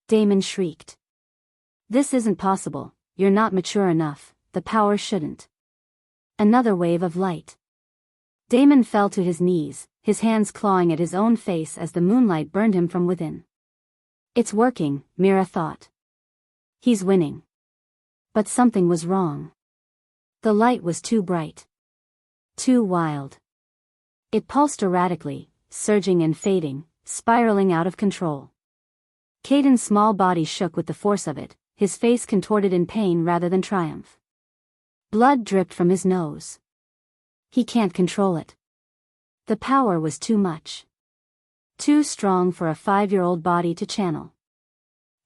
Damon shrieked. "This isn't possible, you're not mature enough, the power shouldn't." Another wave of light. Damon fell to his knees, his hands clawing at his own face as the moonlight burned him from within. "It's working," Mira thought. "He's winning." But something was wrong. The light was too bright. Too wild. It pulsed erratically, surging and fading, spiraling out of control. Caden's small body shook with the force of it, his face contorted in pain rather than triumph. Blood dripped from his nose. He can't control it. The power was too much. Too strong for a 5-year-old body to channel.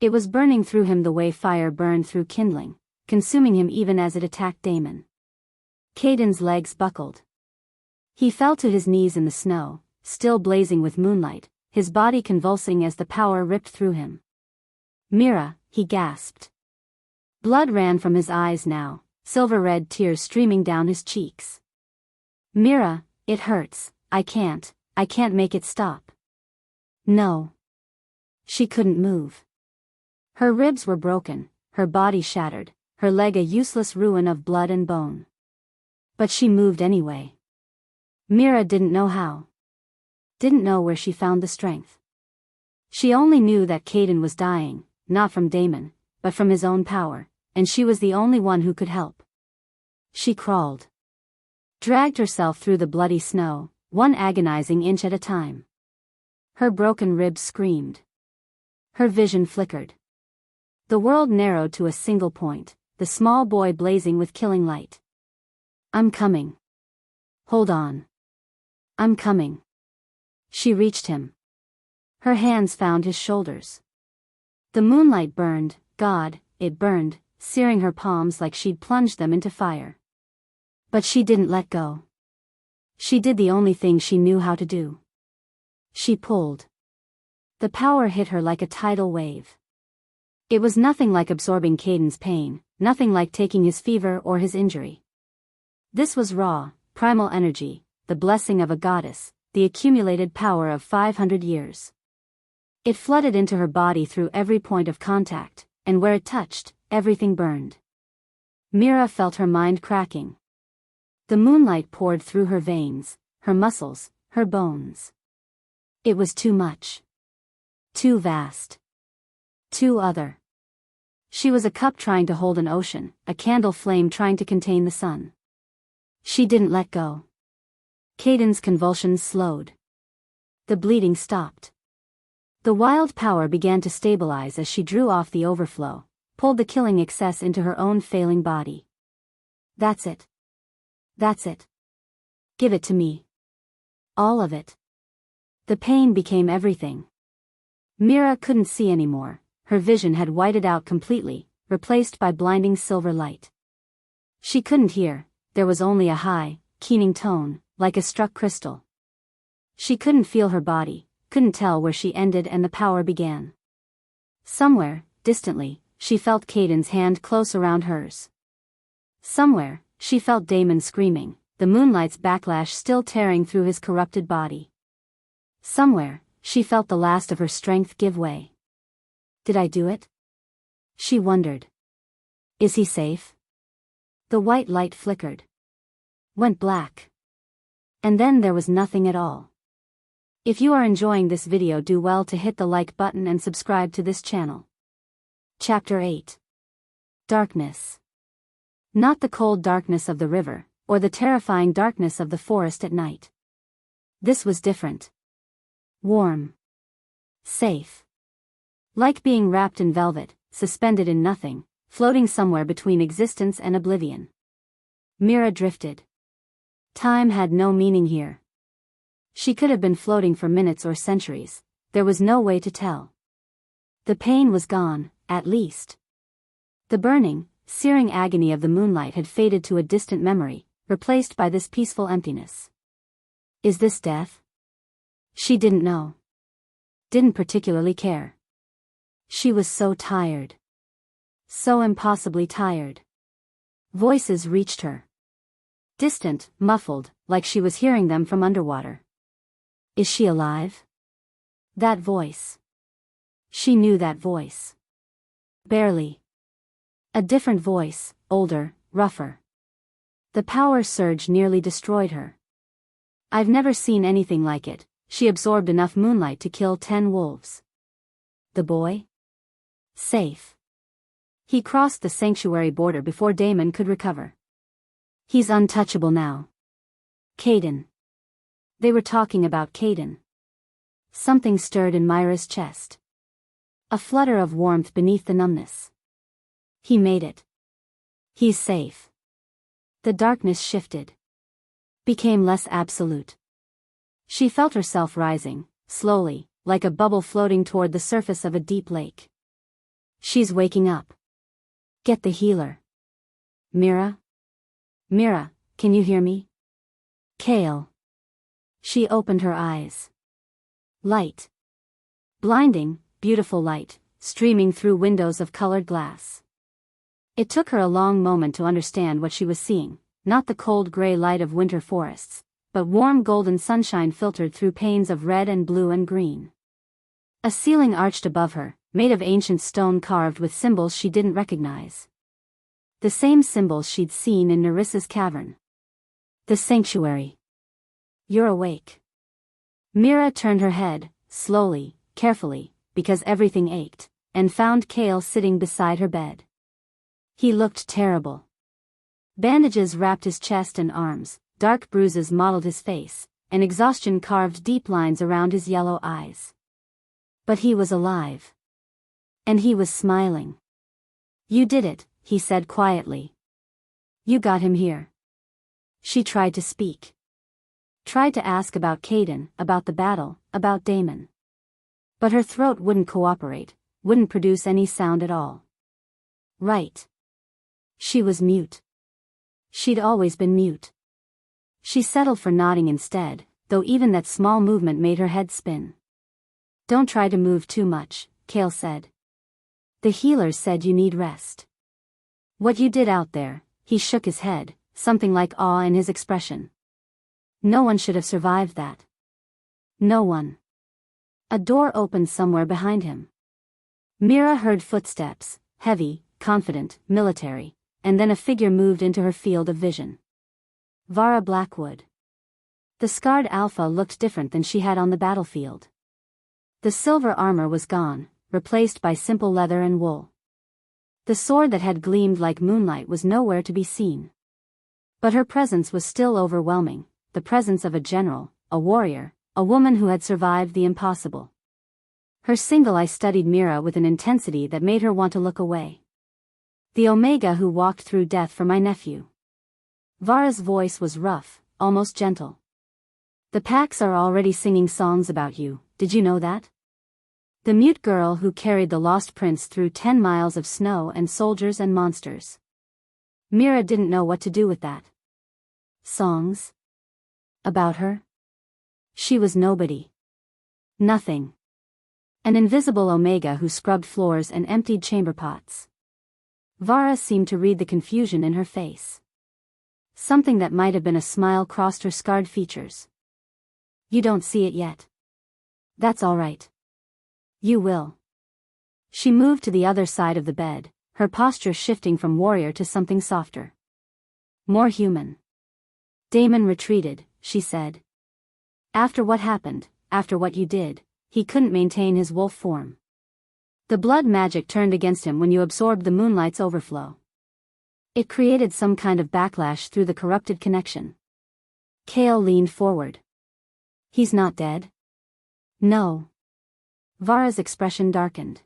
It was burning through him the way fire burned through kindling, consuming him even as it attacked Damon. Caden's legs buckled. He fell to his knees in the snow, still blazing with moonlight, his body convulsing as the power ripped through him. "Mira," he gasped. Blood ran from his eyes now, silver-red tears streaming down his cheeks. "Mira, it hurts, I can't make it stop." No. She couldn't move. Her ribs were broken, her body shattered, her leg a useless ruin of blood and bone. But she moved anyway. Mira didn't know how. Didn't know where she found the strength. She only knew that Caden was dying, not from Damon, but from his own power, and she was the only one who could help. She crawled. Dragged herself through the bloody snow, one agonizing inch at a time. Her broken ribs screamed. Her vision flickered. The world narrowed to a single point, the small boy blazing with killing light. "I'm coming. Hold on. I'm coming." She reached him. Her hands found his shoulders. The moonlight burned, God, it burned, searing her palms like she'd plunged them into fire. But she didn't let go. She did the only thing she knew how to do. She pulled. The power hit her like a tidal wave. It was nothing like absorbing Caden's pain, nothing like taking his fever or his injury. This was raw, primal energy, the blessing of a goddess, the accumulated power of 500 years. It flooded into her body through every point of contact, and where it touched, everything burned. Mira felt her mind cracking. The moonlight poured through her veins, her muscles, her bones. It was too much. Too vast. Too other. She was a cup trying to hold an ocean, a candle flame trying to contain the sun. She didn't let go. Caden's convulsions slowed. The bleeding stopped. The wild power began to stabilize as she drew off the overflow, pulled the killing excess into her own failing body. "That's it. That's it. Give it to me. All of it." The pain became everything. Mira couldn't see anymore, her vision had whited out completely, replaced by blinding silver light. She couldn't hear, there was only a high, keening tone, like a struck crystal. She couldn't feel her body, couldn't tell where she ended and the power began. Somewhere, distantly, she felt Caden's hand close around hers. Somewhere, she felt Damon screaming, the moonlight's backlash still tearing through his corrupted body. Somewhere, she felt the last of her strength give way. Did I do it? She wondered. Is he safe? The white light flickered. Went black. And then there was nothing at all. If you are enjoying this video, do well to hit the like button and subscribe to this channel. Chapter 8. Darkness. Not the cold darkness of the river, or the terrifying darkness of the forest at night. This was different. Warm. Safe. Like being wrapped in velvet, suspended in nothing, floating somewhere between existence and oblivion. Mira drifted. Time had no meaning here. She could have been floating for minutes or centuries, there was no way to tell. The pain was gone, at least. The burning, searing agony of the moonlight had faded to a distant memory, replaced by this peaceful emptiness. Is this death? She didn't know. Didn't particularly care. She was so tired. So impossibly tired. Voices reached her. Distant, muffled, like she was hearing them from underwater. Is she alive? That voice. She knew that voice. Barely. A different voice, older, rougher. The power surge nearly destroyed her. I've never seen anything like it. She absorbed enough moonlight to kill 10 wolves. The boy? Safe. He crossed the sanctuary border before Damon could recover. He's untouchable now. Caden. They were talking about Caden. Something stirred in Myra's chest. A flutter of warmth beneath the numbness. He made it. He's safe. The darkness shifted. Became less absolute. She felt herself rising, slowly, like a bubble floating toward the surface of a deep lake. She's waking up. Get the healer. Mira? Mira, can you hear me? Kale. She opened her eyes. Light. Blinding, beautiful light, streaming through windows of colored glass. It took her a long moment to understand what she was seeing, not the cold gray light of winter forests, but warm golden sunshine filtered through panes of red and blue and green. A ceiling arched above her, made of ancient stone carved with symbols she didn't recognize. The same symbols she'd seen in Nerissa's cavern. The sanctuary. You're awake. Mira turned her head, slowly, carefully, because everything ached, and found Kale sitting beside her bed. He looked terrible. Bandages wrapped his chest and arms, dark bruises mottled his face, and exhaustion carved deep lines around his yellow eyes. But he was alive. And he was smiling. You did it, he said quietly. You got him here. She tried to speak. Tried to ask about Caden, about the battle, about Damon. But her throat wouldn't cooperate, wouldn't produce any sound at all. Right. She was mute. She'd always been mute. She settled for nodding instead, though even that small movement made her head spin. Don't try to move too much, Kale said. The healers said you need rest. What you did out there, he shook his head, something like awe in his expression. No one should have survived that. No one. A door opened somewhere behind him. Mira heard footsteps, heavy, confident, military, and then a figure moved into her field of vision. Vara Blackwood. The scarred Alpha looked different than she had on the battlefield. The silver armor was gone, replaced by simple leather and wool. The sword that had gleamed like moonlight was nowhere to be seen. But her presence was still overwhelming, the presence of a general, a warrior, a woman who had survived the impossible. Her single eye studied Mira with an intensity that made her want to look away. The Omega who walked through death for my nephew. Vara's voice was rough, almost gentle. The Packs are already singing songs about you, did you know that? The mute girl who carried the lost prince through 10 miles of snow and soldiers and monsters. Mira didn't know what to do with that. Songs? About her? She was nobody. Nothing. An invisible Omega who scrubbed floors and emptied chamber pots. Vara seemed to read the confusion in her face. Something that might have been a smile crossed her scarred features. You don't see it yet. That's all right. You will. She moved to the other side of the bed, her posture shifting from warrior to something softer. More human. Damon retreated, she said. After what happened, after what you did, he couldn't maintain his wolf form. The blood magic turned against him when you absorbed the moonlight's overflow. It created some kind of backlash through the corrupted connection. Kale leaned forward. He's not dead? No. Vara's expression darkened.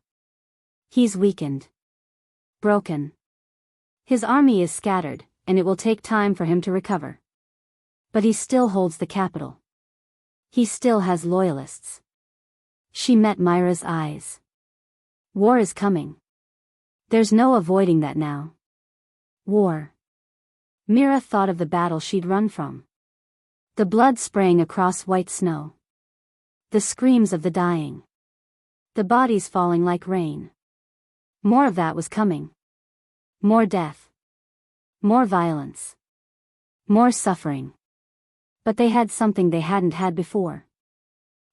He's weakened. Broken. His army is scattered, and it will take time for him to recover. But he still holds the capital. He still has loyalists. She met Myra's eyes. War is coming. There's no avoiding that now. War. Mira thought of the battle she'd run from. The blood spraying across white snow. The screams of the dying. The bodies falling like rain. More of that was coming. More death. More violence. More suffering. But they had something they hadn't had before.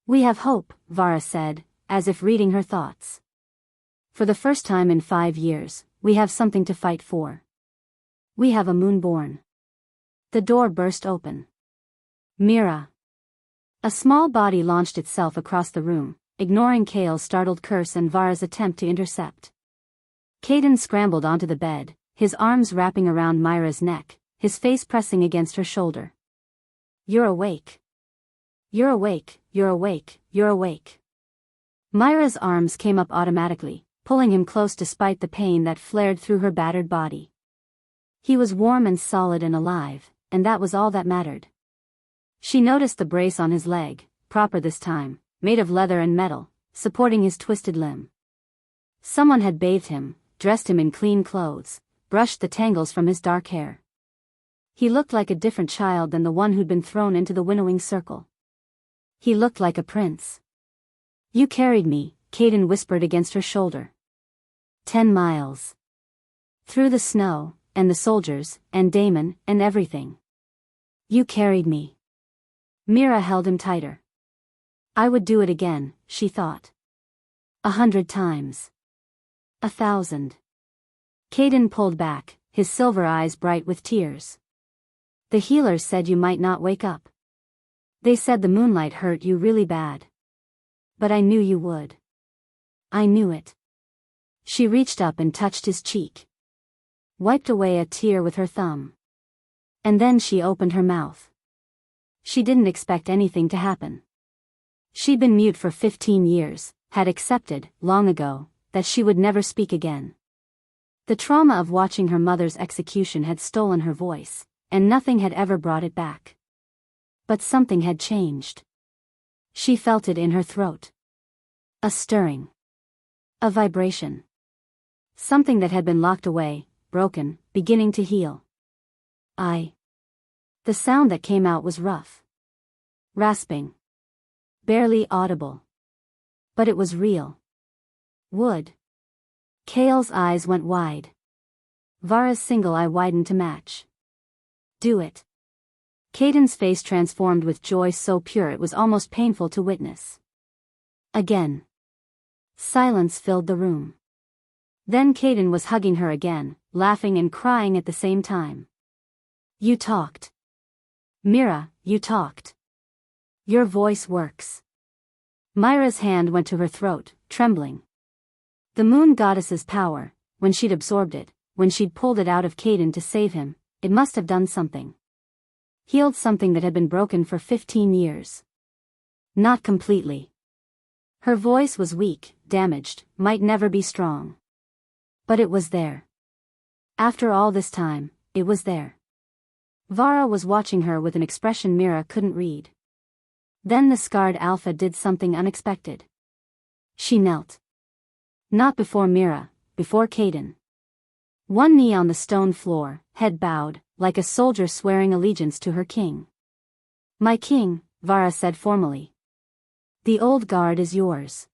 We have hope, Vara said, as if reading her thoughts. For the first time in 5 years, we have something to fight for. We have a moonborn. The door burst open. Mira. A small body launched itself across the room, ignoring Kale's startled curse and Vara's attempt to intercept. Caden scrambled onto the bed, his arms wrapping around Myra's neck, his face pressing against her shoulder. You're awake. You're awake, you're awake, you're awake. Myra's arms came up automatically, pulling him close despite the pain that flared through her battered body. He was warm and solid and alive, and that was all that mattered. She noticed the brace on his leg, proper this time, made of leather and metal, supporting his twisted limb. Someone had bathed him, dressed him in clean clothes, brushed the tangles from his dark hair. He looked like a different child than the one who'd been thrown into the winnowing circle. He looked like a prince. You carried me, Caden whispered against her shoulder. 10 miles. Through the snow, and the soldiers, and Damon, and everything. You carried me. Mira held him tighter. I would do it again, she thought. 100 times. 1,000. Caden pulled back, his silver eyes bright with tears. The healers said you might not wake up. They said the moonlight hurt you really bad. But I knew you would. I knew it. She reached up and touched his cheek. Wiped away a tear with her thumb. And then she opened her mouth. She didn't expect anything to happen. She'd been mute for 15 years, had accepted, long ago, that she would never speak again. The trauma of watching her mother's execution had stolen her voice, and nothing had ever brought it back. But something had changed. She felt it in her throat. A stirring. A vibration. Something that had been locked away, broken, beginning to heal. The sound that came out was rough. Rasping. Barely audible. But it was real. Wood. Kale's eyes went wide. Vara's single eye widened to match. Do it. Caden's face transformed with joy so pure it was almost painful to witness. Again. Silence filled the room. Then Caden was hugging her again, laughing and crying at the same time. You talked. Mira, you talked. Your voice works. Myra's hand went to her throat, trembling. The moon goddess's power, when she'd absorbed it, when she'd pulled it out of Caden to save him, it must have done something. Healed something that had been broken for 15 years. Not completely. Her voice was weak, damaged, might never be strong. But it was there. After all this time, it was there. Vara was watching her with an expression Mira couldn't read. Then the scarred alpha did something unexpected. She knelt. Not before Mira, before Caden. One knee on the stone floor, head bowed, like a soldier swearing allegiance to her king. My king, Vara said formally. The old guard is yours.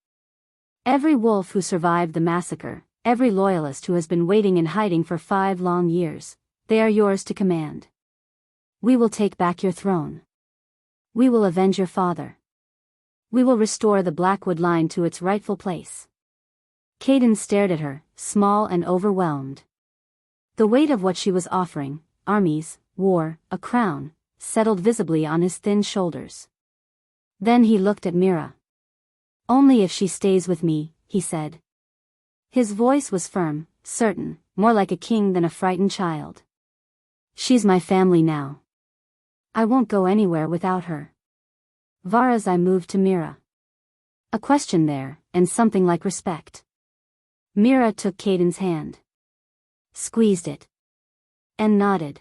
Every wolf who survived the massacre, every loyalist who has been waiting in hiding for 5 long years, they are yours to command. We will take back your throne. We will avenge your father. We will restore the Blackwood line to its rightful place. Caden stared at her, small and overwhelmed. The weight of what she was offering, armies, war, a crown, settled visibly on his thin shoulders. Then he looked at Mira. Only if she stays with me, he said. His voice was firm, certain, more like a king than a frightened child. She's my family now. I won't go anywhere without her. Vara's eye moved to Mira. A question there, and something like respect. Mira took Caden's hand. Squeezed it. And nodded.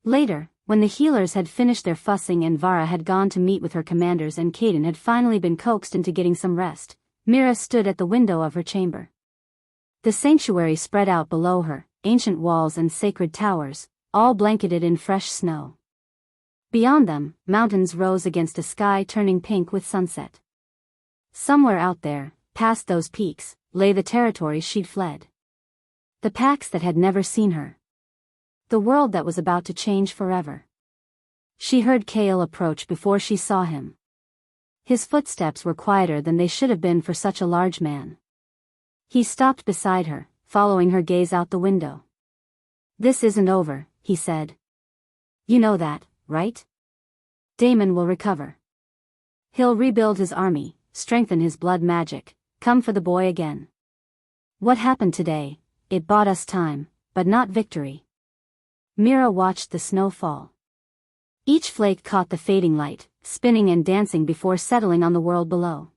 Later, when the healers had finished their fussing and Vara had gone to meet with her commanders and Caden had finally been coaxed into getting some rest, Mira stood at the window of her chamber. The sanctuary spread out below her, ancient walls and sacred towers, all blanketed in fresh snow. Beyond them, mountains rose against a sky turning pink with sunset. Somewhere out there, past those peaks, lay the territories she'd fled. The packs that had never seen her. The world that was about to change forever. She heard Kale approach before she saw him. His footsteps were quieter than they should have been for such a large man. He stopped beside her, following her gaze out the window. This isn't over, he said. You know that, right? Damon will recover. He'll rebuild his army, strengthen his blood magic, come for the boy again. What happened today, it bought us time, but not victory. Mira watched the snow fall. Each flake caught the fading light, spinning and dancing before settling on the world below.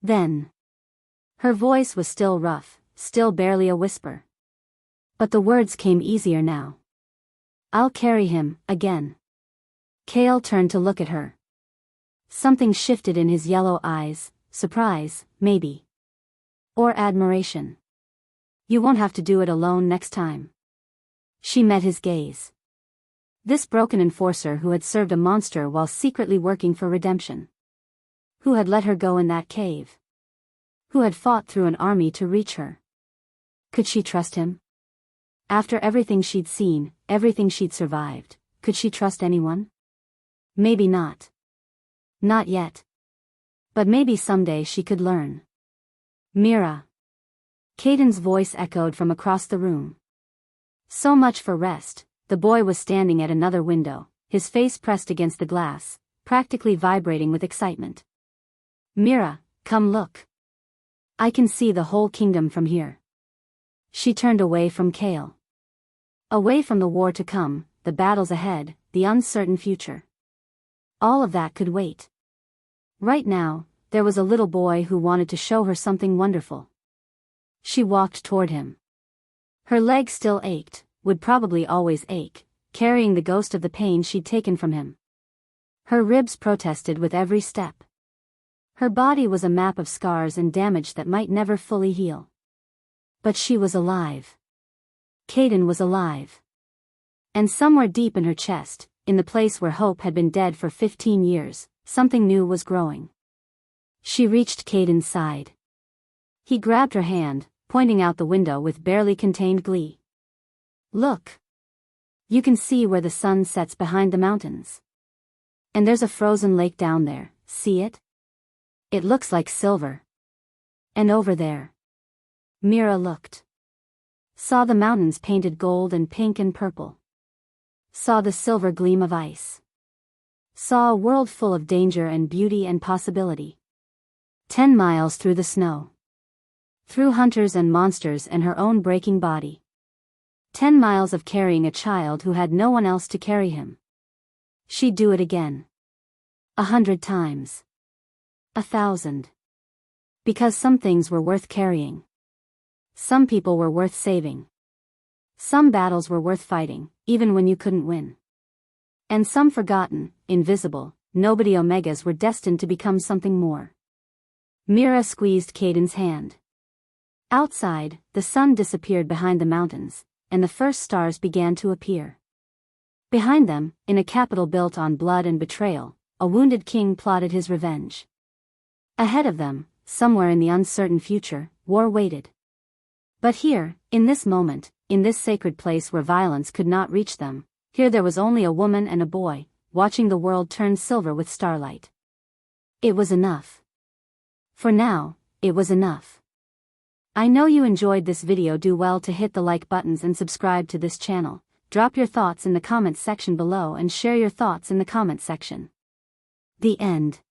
Then. Her voice was still rough, still barely a whisper. But the words came easier now. I'll carry him, again. Kale turned to look at her. Something shifted in his yellow eyes, surprise, maybe. Or admiration. You won't have to do it alone next time. She met his gaze. This broken enforcer who had served a monster while secretly working for redemption. Who had let her go in that cave? Who had fought through an army to reach her? Could she trust him? After everything she'd seen, everything she'd survived, could she trust anyone? Maybe not. Not yet. But maybe someday she could learn. Mira. Caden's voice echoed from across the room. So much for rest. The boy was standing at another window, his face pressed against the glass, practically vibrating with excitement. Mira, come look. I can see the whole kingdom from here. She turned away from Kale. Away from the war to come, the battles ahead, the uncertain future. All of that could wait. Right now, there was a little boy who wanted to show her something wonderful. She walked toward him. Her legs still ached, would probably always ache, carrying the ghost of the pain she'd taken from him. Her ribs protested with every step. Her body was a map of scars and damage that might never fully heal. But she was alive. Caden was alive. And somewhere deep in her chest, in the place where hope had been dead for 15 years, something new was growing. She reached Caden's side. He grabbed her hand, pointing out the window with barely contained glee. Look. You can see where the sun sets behind the mountains. And there's a frozen lake down there, see it? It looks like silver. And over there. Mira looked. Saw the mountains painted gold and pink and purple. Saw the silver gleam of ice. Saw a world full of danger and beauty and possibility. 10 miles through the snow. Through hunters and monsters and her own breaking body. 10 miles of carrying a child who had no one else to carry him. She'd do it again. 100 times. 1,000. Because some things were worth carrying. Some people were worth saving. Some battles were worth fighting, even when you couldn't win. And some forgotten, invisible, nobody Omegas were destined to become something more. Mira squeezed Caden's hand. Outside, the sun disappeared behind the mountains, and the first stars began to appear. Behind them, in a capital built on blood and betrayal, a wounded king plotted his revenge. Ahead of them, somewhere in the uncertain future, war waited. But here, in this moment, in this sacred place where violence could not reach them, here there was only a woman and a boy, watching the world turn silver with starlight. It was enough. For now, it was enough. I know you enjoyed this video. Do well to hit the like buttons and subscribe to this channel. Drop your thoughts in the comments section below and share your thoughts in the comment section. The end.